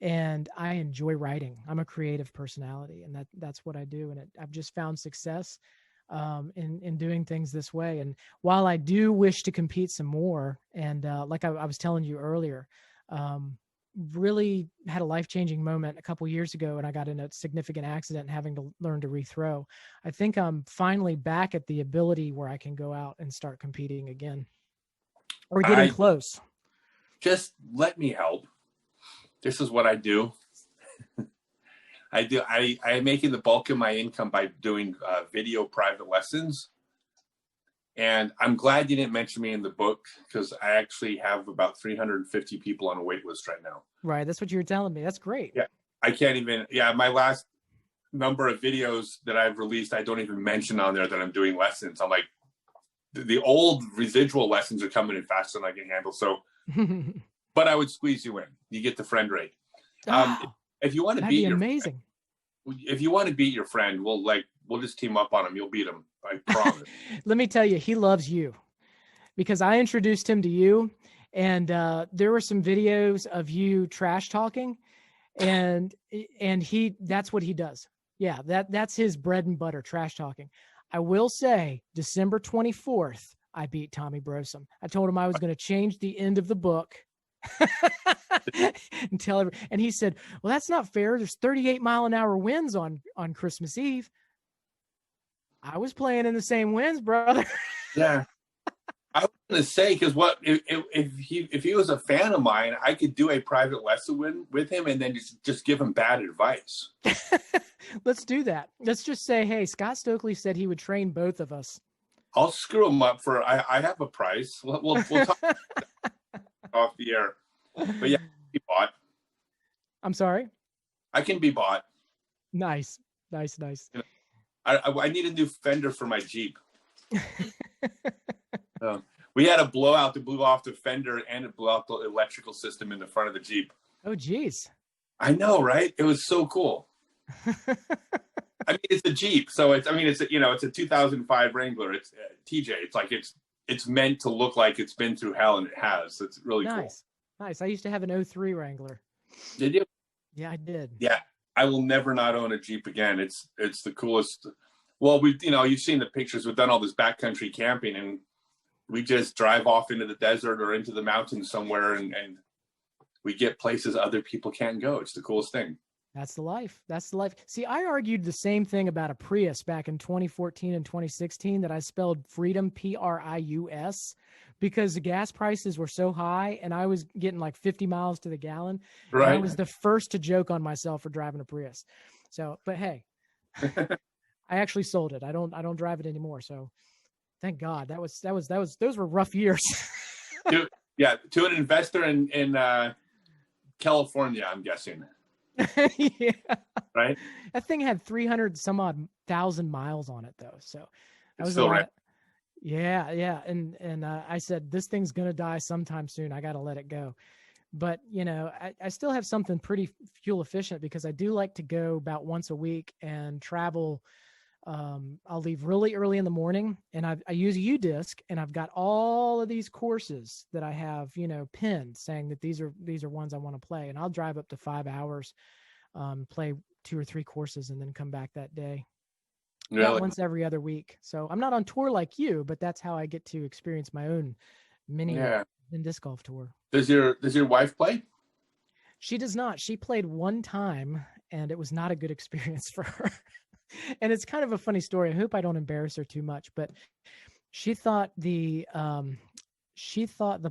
and I enjoy writing. I'm a creative personality, and that's what I do. And I've just found success in doing things this way. And while I do wish to compete some more, and like I was telling you earlier, really had a life-changing moment a couple years ago, and I got in a significant accident and having to learn to rethrow. I think I'm finally back at the ability where I can go out and start competing again, or getting close. Just let me help. This is what I do. I'm making the bulk of my income by doing video private lessons. And I'm glad you didn't mention me in the book, because I actually have about 350 people on a wait list right now. Right. That's what you were telling me. That's great. Yeah. I can't even, my last number of videos that I've released, I don't even mention on there that I'm doing lessons. I'm like, the old residual lessons are coming in faster than I can handle. So, but I would squeeze you in. You get the friend rate. If you want to beat amazing. If you want to beat your friend, we'll just team up on him. You'll beat him. I promise. Let me tell you, he loves you, because I introduced him to you, and there were some videos of you trash talking, and that's what he does. Yeah, that's his bread and butter, trash talking. I will say, December 24th, I beat Tommy Brosom. I told him I was going to change the end of the book. And he said, well, that's not fair. There's 38-mile-an-hour winds on Christmas Eve. I was playing in the same winds, brother. Yeah. I was going to say, because if he was a fan of mine, I could do a private lesson with him and then just give him bad advice. Let's do that. Let's just say, hey, Scott Stokely said he would train both of us. I'll screw him up I have a price. We'll talk off the air. But yeah, be bought. I'm sorry? I can be bought. Nice. I need a new fender for my Jeep. We had a blowout that blew off the fender, and it blew out the electrical system in the front of the Jeep. Oh, geez. I know, right? It was so cool. I mean, it's a Jeep, so it's a 2005 Wrangler. It's TJ. It's like it's meant to look like it's been through hell, and it has. It's really cool. Nice. I used to have an 03 Wrangler. Did you? Yeah, I did. Yeah, I will never not own a Jeep again. It's the coolest. Well, you've seen the pictures. We've done all this backcountry camping, and we just drive off into the desert or into the mountains somewhere, and we get places other people can't go. It's the coolest thing. That's the life. See, I argued the same thing about a Prius back in 2014 and 2016, that I spelled freedom, Prius, because the gas prices were so high and I was getting like 50 miles to the gallon. Right. And I was the first to joke on myself for driving a Prius. So, but hey, I actually sold it. I don't drive it anymore. So thank God. Those were rough years. To an investor in California, I'm guessing. Yeah. Right. That thing had 300 some odd thousand miles on it though. So that was still right. Yeah. And I said, this thing's going to die sometime soon. I got to let it go. But I still have something pretty fuel efficient, because I do like to go about once a week and travel. I'll leave really early in the morning, and I use a U-disc, and I've got all of these courses that I have, pinned, saying that these are ones I want to play. And I'll drive up to 5 hours, play 2 or 3 courses, and then come back that day. Really? About once every other week. So I'm not on tour like you, but that's how I get to experience my own mini disc golf tour. Does your wife play? She does not. She played one time, and it was not a good experience for her. And it's kind of a funny story. I hope I don't embarrass her too much, but she thought the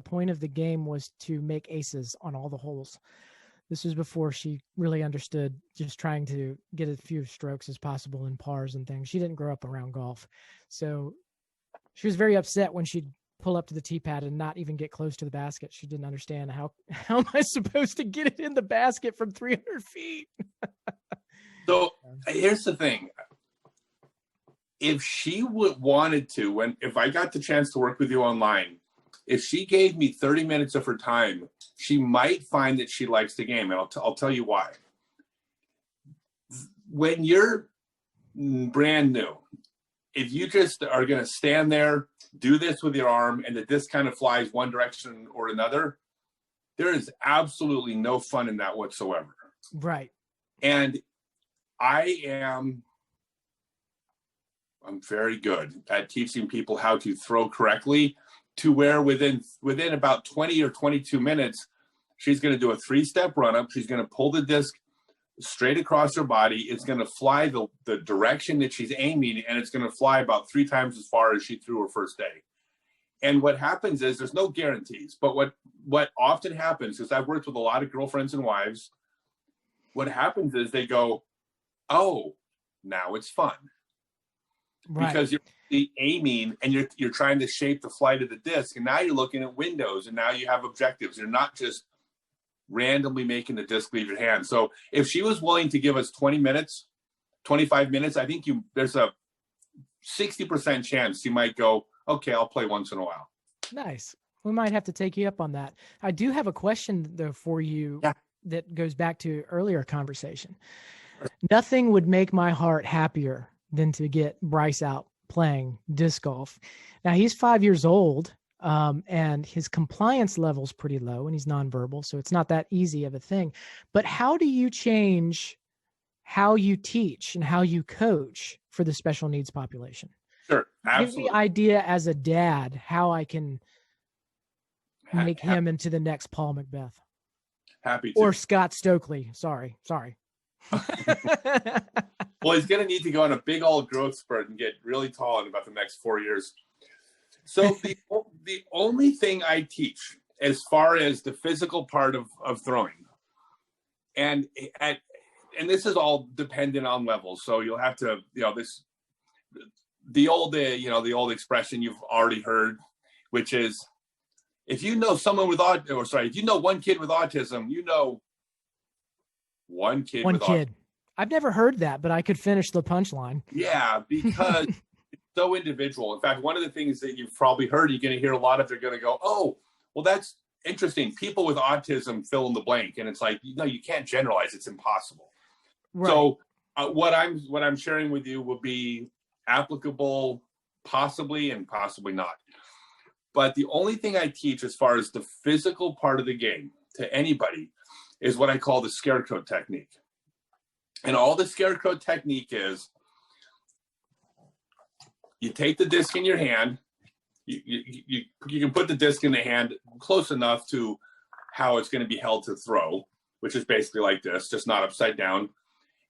point of the game was to make aces on all the holes. This was before she really understood just trying to get as few strokes as possible in pars and things. She didn't grow up around golf. So she was very upset when she'd pull up to the tee pad and not even get close to the basket. She didn't understand how am I supposed to get it in the basket from 300 feet? So here's the thing. If she wanted to, if I got the chance to work with you online, if she gave me 30 minutes of her time, she might find that she likes the game. And I'll tell you why. When you're brand new, if you just are going to stand there, do this with your arm, and the disc kind of flies one direction or another, there is absolutely no fun in that whatsoever. Right. And I'm very good at teaching people how to throw correctly, to where within about 20 or 22 minutes, she's going to do a 3-step run up. She's going to pull the disc straight across her body. It's going to fly the direction that she's aiming, and it's going to fly about 3 times as far as she threw her first day. And what happens is, there's no guarantees, but what often happens is, I've worked with a lot of girlfriends and wives. What happens is they go, oh, now it's fun. Right. Because you're aiming and you're trying to shape the flight of the disc, and now you're looking at windows, and now you have objectives. You're not just randomly making the disc leave your hand. So if she was willing to give us 20 minutes, 25 minutes, I think there's a 60% chance you might go, okay, I'll play once in a while. Nice. We might have to take you up on that. I do have a question though for you that goes back to earlier conversation. Nothing would make my heart happier than to get Bryce out playing disc golf. Now he's 5 years old, and his compliance level's pretty low, and he's nonverbal, so it's not that easy of a thing. But how do you change how you teach and how you coach for the special needs population? Sure, absolutely. Give me idea as a dad how I can make him into the next Paul Macbeth. Happy to. Or Scott Stokely. Sorry. Well, he's going to need to go on a big old growth spurt and get really tall in about the next 4 years. So the only thing I teach as far as the physical part of throwing, and this is all dependent on levels. So you'll have to, the old expression you've already heard, which is, if you know someone with if you know one kid with autism, you know one kid with autism. I've never heard that, but I could finish the punchline. Yeah, because it's so individual. In fact, one of the things that you've probably heard, you're going to hear a lot of, they're going to go, oh, well, that's interesting. People with autism fill in the blank. And it's like, you can't generalize. It's impossible. Right. So what I'm sharing with you will be applicable possibly and possibly not. But the only thing I teach as far as the physical part of the game to anybody is what I call the scarecrow technique. And all the scarecrow technique is, you take the disc in your hand, you can put the disc in the hand close enough to how it's going to be held to throw, which is basically like this, just not upside down.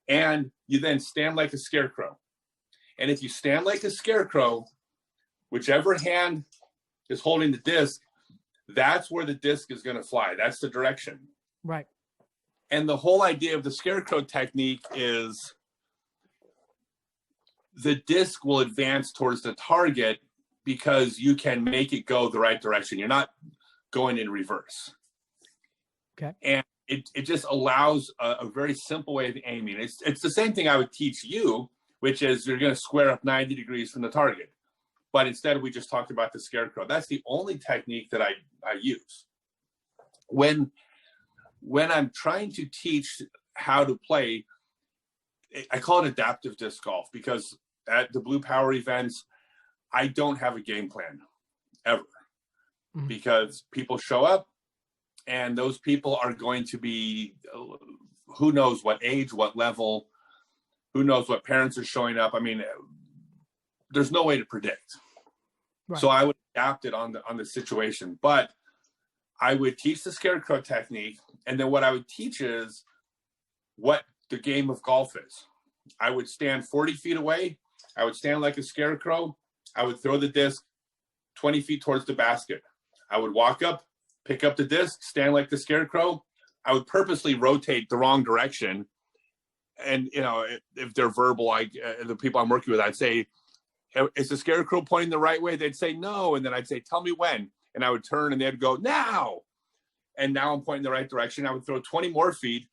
And you then stand like a scarecrow. And if you stand like a scarecrow, whichever hand is holding the disc, that's where the disc is going to fly. That's the direction. Right. And the whole idea of the scarecrow technique is the disc will advance towards the target because you can make it go the right direction. You're not going in reverse. Okay. And it just allows a very simple way of aiming. It's the same thing I would teach you, which is you're going to square up 90 degrees from the target. But instead, we just talked about the scarecrow. That's the only technique that I use. When I'm trying to teach how to play, I call it adaptive disc golf, because at the Blue Power events, I don't have a game plan ever, because people show up and those people are going to be, who knows what age, what level, who knows what parents are showing up. I mean, there's no way to predict. Right. So I would adapt it on the situation, but I would teach the scarecrow technique. And then what I would teach is what the game of golf is. I would stand 40 feet away. I would stand like a scarecrow. I would throw the disc 20 feet towards the basket. I would walk up, pick up the disc, stand like the scarecrow. I would purposely rotate the wrong direction. And, you know, if they're verbal, the people I'm working with, I'd say, is the scarecrow pointing the right way? They'd say no. And then I'd say, tell me when. And I would turn and they'd go, now. And now I'm pointing the right direction. I would throw 20 more feet.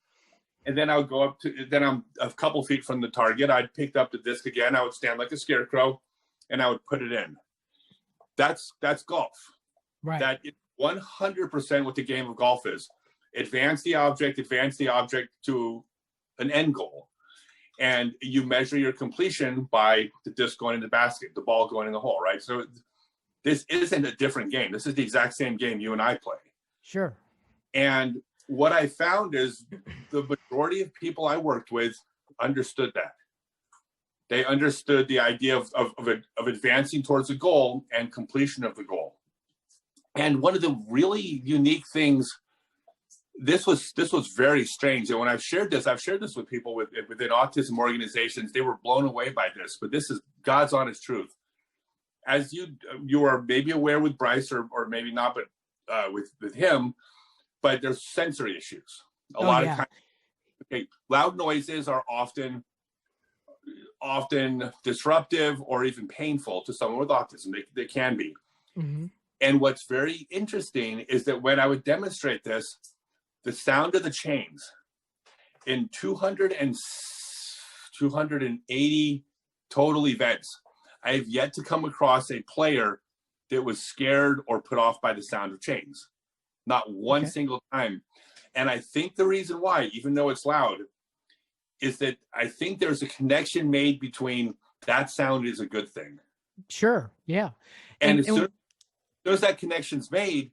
And then I would go up to, then I'm a couple feet from the target. I'd pick up the disc again. I would stand like a scarecrow and I would put it in. That's golf. Right. That is 100% what the game of golf is. Advance the object to an end goal. And you measure your completion by the disc going in the basket, the ball going in the hole, right? So this isn't a different game. This is the exact same game you and I play. Sure. And what I found is the majority of people I worked with understood that. They understood the idea of advancing towards a goal and completion of the goal. And one of the really unique things, this was very strange. And when I've shared this with people within autism organizations. They were blown away by this, but this is God's honest truth. As you are maybe aware with Bryce or maybe not, but with him, but there's sensory issues. A lot of times, okay, loud noises are often disruptive or even painful to someone with autism. They can be. Mm-hmm. And what's very interesting is that when I would demonstrate this, the sound of the chains in 280 total events, I have yet to come across a player that was scared or put off by the sound of chains. Not one single time. And I think the reason why, even though it's loud, is that I think there's a connection made between that sound is a good thing. Sure. Yeah. And as soon as that connection's made,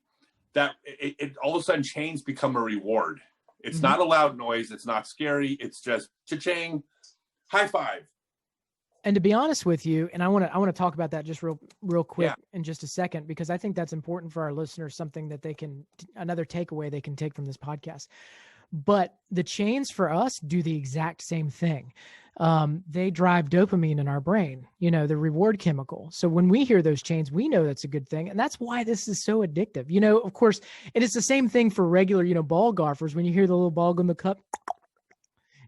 that it all of a sudden chains become a reward. It's not a loud noise. It's not scary. It's just cha-ching, high five. And to be honest with you, and I want to talk about that just real quick in just a second, because I think that's important for our listeners, something that another takeaway they can take from this podcast. But the chains for us do the exact same thing. They drive dopamine in our brain, the reward chemical. So when we hear those chains, we know that's a good thing. And that's why this is so addictive. Of course, and it's the same thing for regular, ball golfers. When you hear the little ball go in the cup,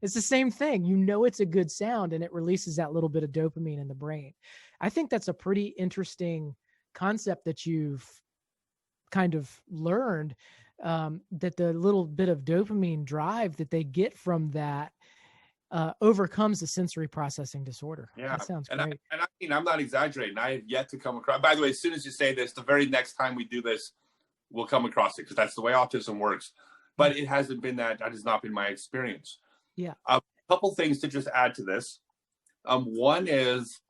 it's the same thing. It's a good sound and it releases that little bit of dopamine in the brain. I think that's a pretty interesting concept that you've kind of learned, that the little bit of dopamine drive that they get from that overcomes the sensory processing disorder. Yeah, that sounds great. I mean, I'm not exaggerating. I have yet to come across. By the way, as soon as you say this, the very next time we do this, we'll come across it because that's the way autism works. But it hasn't been that. That has not been my experience. Yeah. A couple things to just add to this. One is,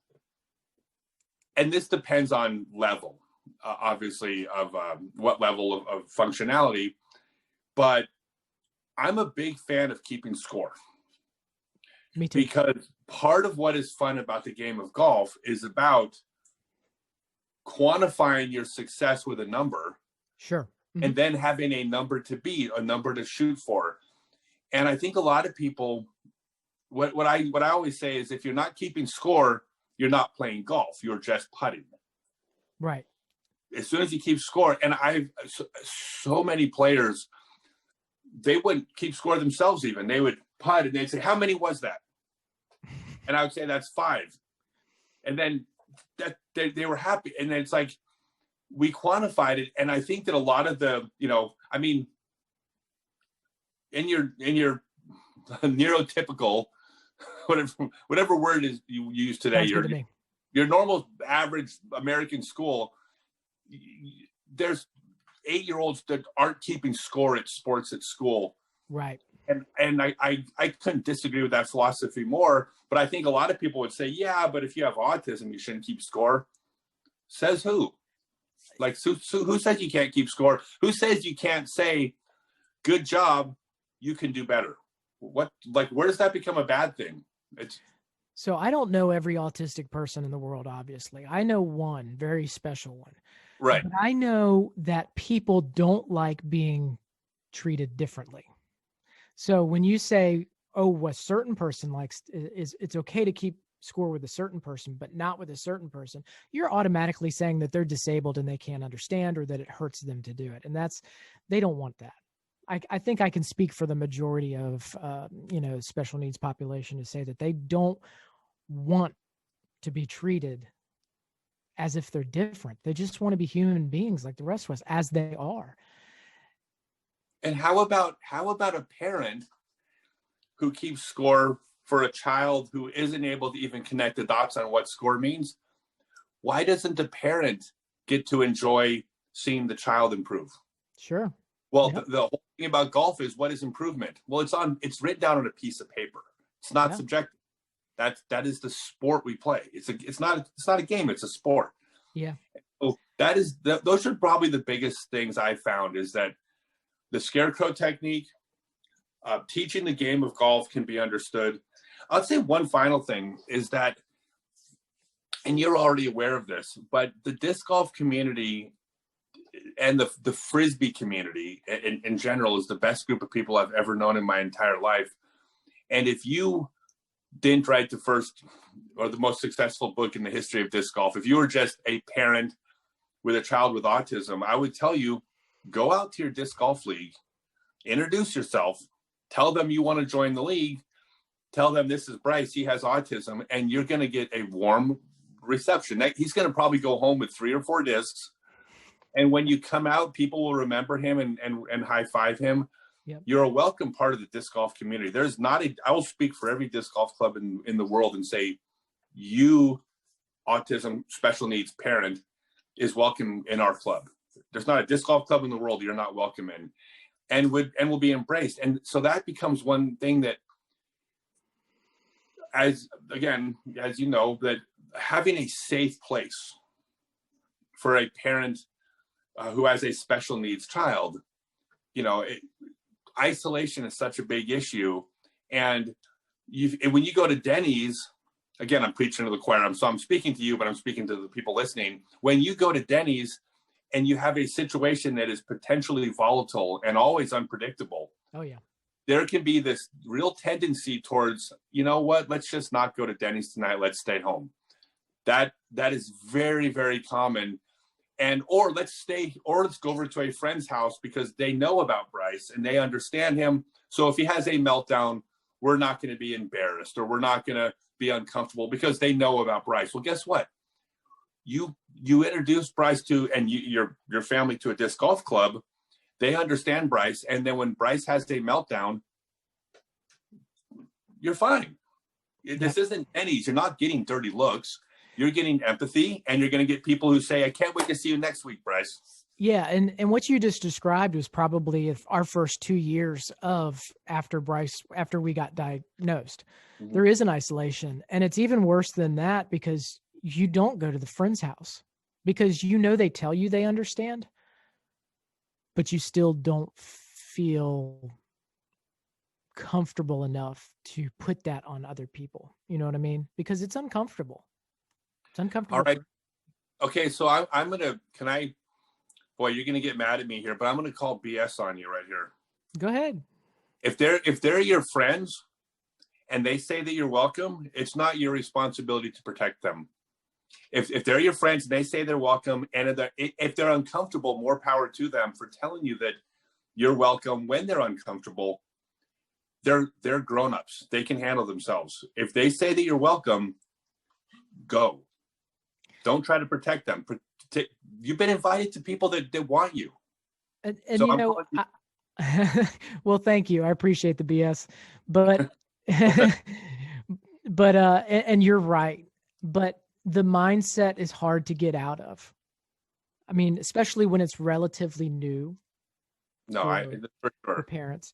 and this depends on level, obviously, of what level of functionality, but I'm a big fan of keeping score. Me too. Because part of what is fun about the game of golf is about quantifying your success with a number. Sure. Mm-hmm. And then having a number to beat, a number to shoot for. And I think a lot of people, what I always say is, if you're not keeping score, you're not playing golf. You're just putting. Right. As soon as you keep score, and I've so many players, they wouldn't keep score themselves even. They would putt and they'd say, how many was that? And I would say, that's 5. And then that they were happy. And then it's like, we quantified it. And I think that a lot of the, I mean, in your neurotypical, whatever word is you use today, your normal average American school, there's 8-year-olds that aren't keeping score at sports at school. Right. And I couldn't disagree with that philosophy more, but I think a lot of people would say, yeah, but if you have autism, you shouldn't keep score. Says who? Like, who says you can't keep score? Who says you can't say, good job, you can do better? Where does that become a bad thing? So I don't know every autistic person in the world, obviously. I know one very special one. Right. But I know that people don't like being treated differently. So when you say oh, a certain person likes is it's okay to keep score with a certain person, but not with a certain person, you're automatically saying that they're disabled and they can't understand, or that it hurts them to do it. And they don't want that. I think I can speak for the majority of, special needs population to say that they don't want to be treated as if they're different. They just want to be human beings like the rest of us, as they are. And how about a parent who keeps score for a child who isn't able to even connect the dots on what score means? Why doesn't the parent get to enjoy seeing the child improve? Sure. Well, yep. The whole thing about golf is, what is improvement? Well, it's written down on a piece of paper. It's not subjective. That is the sport we play. It's not a game. It's a sport. Yeah. So those are probably the biggest things I found, is that the scarecrow technique, teaching the game of golf can be understood. I'd say one final thing is that, and you're already aware of this, but the disc golf community and the Frisbee community in general is the best group of people I've ever known in my entire life. And if you didn't write the first or the most successful book in the history of disc golf, if you were just a parent with a child with autism, I would tell you, go out to your disc golf league, introduce yourself, tell them you want to join the league, tell them this is Bryce, he has autism, and you're going to get a warm reception. He's going to probably go home with 3 or 4 discs. And when you come out, people will remember him and high five him. Yep. You're a welcome part of the disc golf community. I will speak for every disc golf club in the world and say, you, autism special needs parent, is welcome in our club. There's not a disc golf club in the world you're not welcome in, and will be embraced. And so that becomes one thing that, as you know, that having a safe place for a parent who has a special needs child, isolation is such a big issue. And when you go to Denny's, again, I'm preaching to the choir. So I'm speaking to you, but I'm speaking to the people listening. When you go to Denny's and you have a situation that is potentially volatile and always unpredictable, oh yeah, there can be this real tendency towards, you know what, let's just not go to Denny's tonight. Let's stay home. That is very, very common. Or let's go over to a friend's house because they know about Bryce and they understand him. So if he has a meltdown, we're not going to be embarrassed, or we're not going to be uncomfortable because they know about Bryce. Well, guess what? You introduce Bryce and your family to a disc golf club. They understand Bryce. And then when Bryce has a meltdown, you're fine. This isn't Denny's. You're not getting dirty looks. You're getting empathy, and you're going to get people who say, I can't wait to see you next week, Bryce. Yeah. And what you just described was probably our first 2 years after we got diagnosed. Mm-hmm. There is an isolation, and it's even worse than that because you don't go to the friend's house because they tell you they understand, but you still don't feel comfortable enough to put that on other people. You know what I mean? Because it's uncomfortable. It's uncomfortable. All right. Okay. So I'm going to, you're going to get mad at me here, but I'm going to call BS on you right here. Go ahead. If they're your friends and they say that you're welcome, it's not your responsibility to protect them. If they're your friends and they say they're welcome, and if they're uncomfortable, more power to them for telling you that you're welcome when they're uncomfortable. They're grown-ups. They can handle themselves. If they say that you're welcome, go. Don't try to protect them. You've been invited to people that want you. And so well, thank you. I appreciate the BS, but, and you're right. But the mindset is hard to get out of. I mean, especially when it's relatively new. No, for sure. For parents.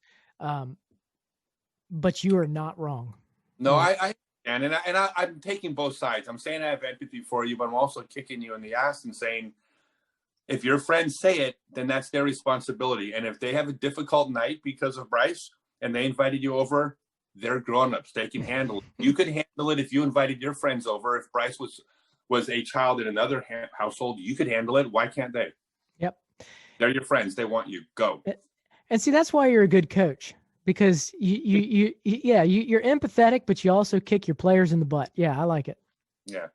But you are not wrong. No, I'm taking both sides. I'm saying I have empathy for you, but I'm also kicking you in the ass and saying, if your friends say it, then that's their responsibility. And if they have a difficult night because of Bryce and they invited you over, they're grown-ups. They can handle it. You could handle it if you invited your friends over. If Bryce was a child in another household, you could handle it. Why can't they? Yep. They're your friends. They want you. Go. And see, that's why you're a good coach. because you're empathetic, but you also kick your players in the butt. Yeah, I like it. Yeah,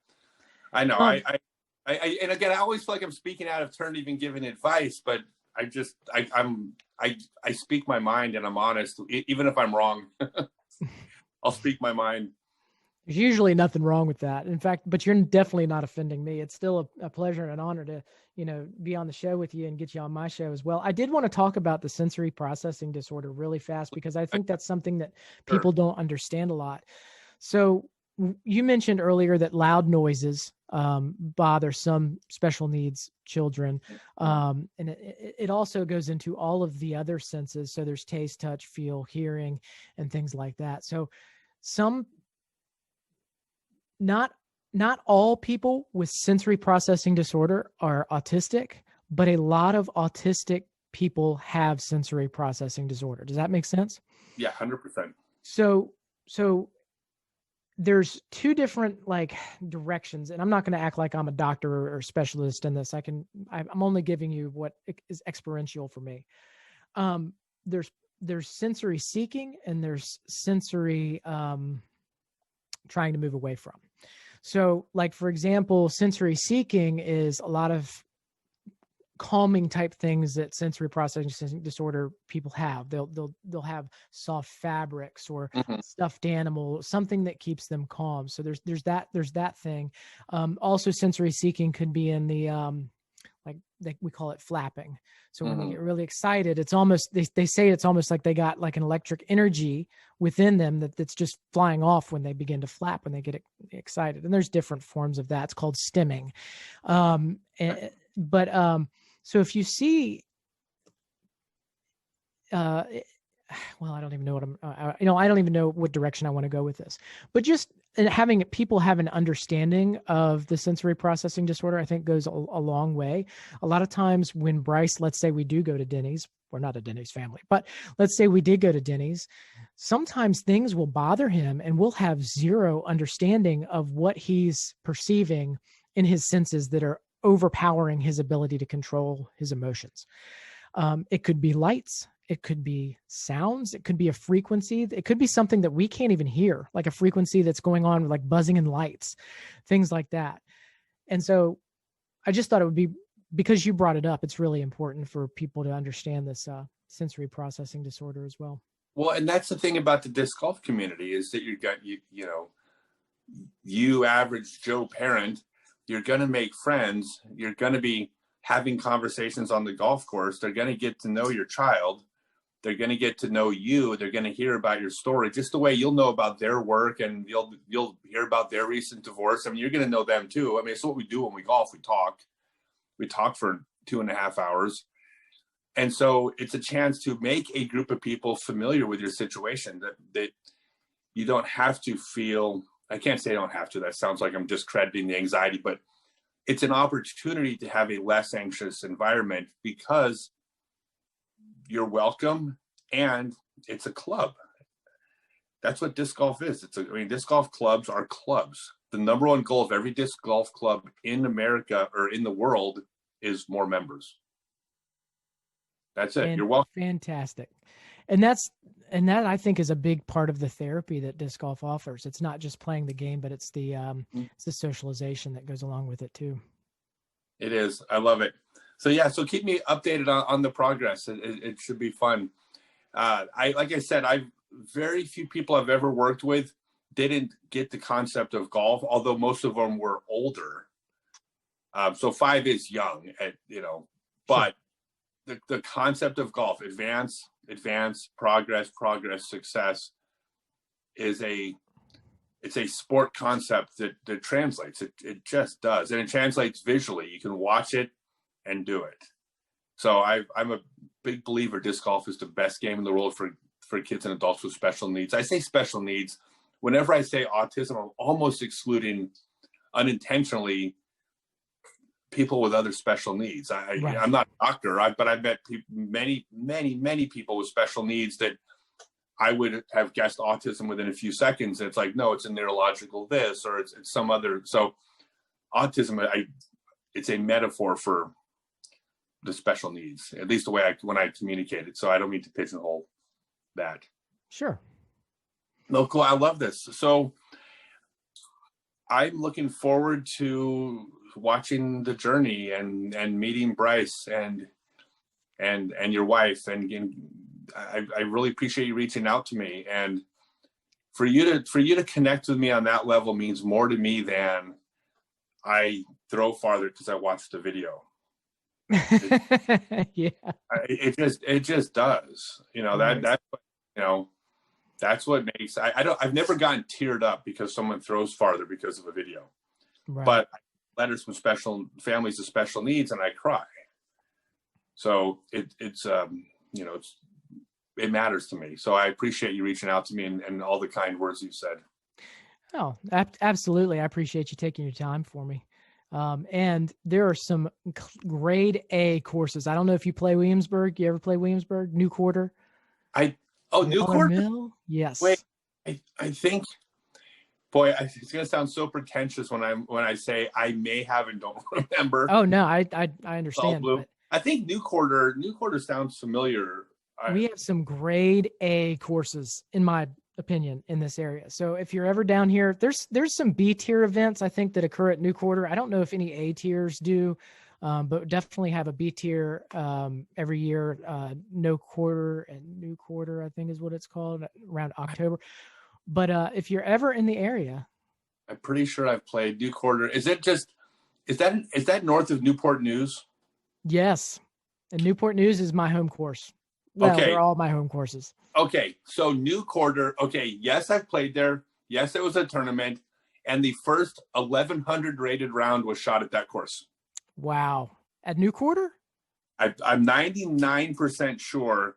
I know. I and again, I always feel like I'm speaking out of turn, even giving advice, but I speak my mind and I'm honest, even if I'm wrong. I'll speak my mind. There's usually nothing wrong with that. In fact, but you're definitely not offending me. It's still a pleasure and an honor to, be on the show with you and get you on my show as well. I did want to talk about the sensory processing disorder really fast, because I think that's something that people don't understand a lot. So you mentioned earlier that loud noises bother some special needs children. And it also goes into all of the other senses. So there's taste, touch, feel, hearing, and things like that. So not all people with sensory processing disorder are autistic, but a lot of autistic people have sensory processing disorder. Does that make sense? Yeah, 100%. So there's two different directions, and I'm not going to act like I'm a doctor or specialist in this. I'm only giving you what is experiential for me. There's sensory seeking, and there's sensory trying to move away from. So for example, sensory seeking is a lot of calming type things that sensory processing disorder people have. They'll have soft fabrics or stuffed animal, something that keeps them calm. So there's that thing. Also sensory seeking could be in the we call it flapping. So when they get really excited, it's almost, they say it's almost like they got an electric energy within them that's just flying off when they begin to flap, when they get excited. And there's different forms of that. It's called stimming. So if you see, I don't even know what I don't even know what direction I want to go with this, but just having people have an understanding of the sensory processing disorder, I think goes a long way. A lot of times when Bryce, let's say we do go to Denny's, we're not a Denny's family, but let's say we did go to Denny's, sometimes things will bother him and we'll have zero understanding of what he's perceiving in his senses that are overpowering his ability to control his emotions. It could be lights. It could be sounds. It could be a frequency. It could be something that we can't even hear, like a frequency that's going on, like buzzing in lights, things like that. And so I just thought it would be, because you brought it up, it's really important for people to understand this sensory processing disorder as well. Well, and that's the thing about the disc golf community is that you average Joe parent, you're going to make friends. You're going to be having conversations on the golf course. They're going to get to know your child. They're going to get to know you. They're going to hear about your story, just the way you'll know about their work, and you'll hear about their recent divorce. I mean, you're going to know them too. I mean, it's what we do when we golf. We talk for 2.5 hours. And so it's a chance to make a group of people familiar with your situation, that you don't have to feel, I can't say I don't have to, that sounds like I'm discrediting the anxiety, but it's an opportunity to have a less anxious environment because you're welcome and it's a club. That's what disc golf is. Disc golf clubs are clubs. The number one goal of every disc golf club in America or in the world is more members. That's it. You're welcome. Fantastic. And that I think is a big part of the therapy that disc golf offers. It's not just playing the game, but it's the socialization that goes along with it too. It is. I love it. So keep me updated on the progress. It should be fun. Like I said, very few people I've ever worked with didn't get the concept of golf, although most of them were older. So 5 is young, but the concept of golf, advance, progress, success, it's a sport concept that translates. It just does. And it translates visually. You can watch it and do it. So I'm a big believer disc golf is the best game in the world for kids and adults with special needs. I say special needs. Whenever I say autism, I'm almost excluding unintentionally people with other special needs. Right. I'm not a doctor, but I've met many people with special needs that I would have guessed autism within a few seconds. And it's like, no, it's a neurological this, or it's some other. So autism, it's a metaphor for the special needs, at least the way when I communicate it. So I don't mean to pigeonhole that. Sure. No, cool. I love this. So I'm looking forward to watching the journey and meeting Bryce and your wife. And I really appreciate you reaching out to me. And for you to connect with me on that level means more to me than I throw farther because I watched the video. Yeah. It just does. Right. That's what makes I've never gotten teared up because someone throws farther because of a video. Right. But letters from special families with special needs and I cry. So it matters to me. So I appreciate you reaching out to me and all the kind words you said. Oh, absolutely. I appreciate you taking your time for me. And there are some grade A courses. I don't know if you play Williamsburg. You ever play Williamsburg? New Quarter? New Quarter? Mill? Yes. Wait, I think, boy, it's going to sound so pretentious when I say I may have and don't remember. Oh, no, I understand. But I think New Quarter sounds familiar. we have some grade A courses, in my opinion, in this area. So if you're ever down here, there's some B tier events I think that occur at New Quarter. I don't know if any A tiers do, but definitely have a B tier every year. No Quarter and New Quarter, I think is what it's called, around October. But if you're ever in the area, I'm pretty sure I've played New Quarter. Is that north of Newport News? Yes, and Newport News is my home course. Well, okay. They're all my home courses. Okay, so New Quarter. Okay, yes, I've played there. Yes, it was a tournament, and the first 1,100 rated round was shot at that course. Wow, at New Quarter? I'm 99% sure.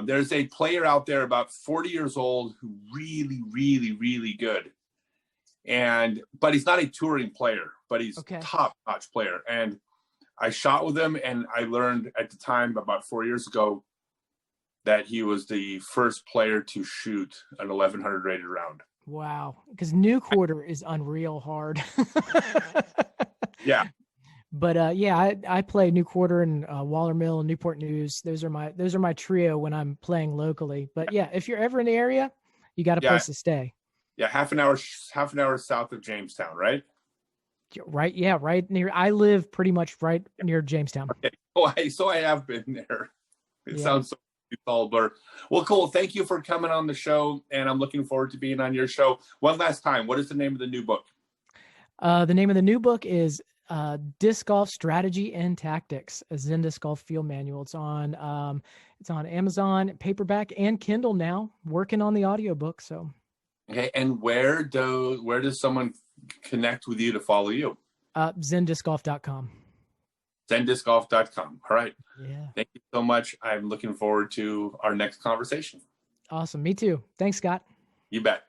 There's a player out there about 40 years old who really, really, really good, but he's not a touring player, but he's top-notch player. And I shot with him, and I learned at the time about 4 years ago that he was the first player to shoot an 1,100 rated round. Wow, because New Quarter is unreal hard. Yeah. But I play New Quarter and Waller Mill and Newport News. Those are my trio when I'm playing locally. But yeah, if you're ever in the area, you got a place to stay. Yeah, half an hour south of Jamestown, right? Right. Yeah, right near. I live pretty much right near Jamestown. Okay. So I have been there. It sounds so all blur. Well, cool. Thank you for coming on the show, and I'm looking forward to being on your show. One last time, what is the name of the new book? The name of the new book is Disc Golf Strategy and Tactics, a Zen Disc Golf Field Manual. It's on Amazon, paperback, and Kindle now. Working on the audiobook. So. Okay, and where does someone connect with you to follow you? ZenDiscGolf.com. ZenDiscGolf.com. All right. Yeah. Thank you so much. I'm looking forward to our next conversation. Awesome. Me too. Thanks, Scott. You bet.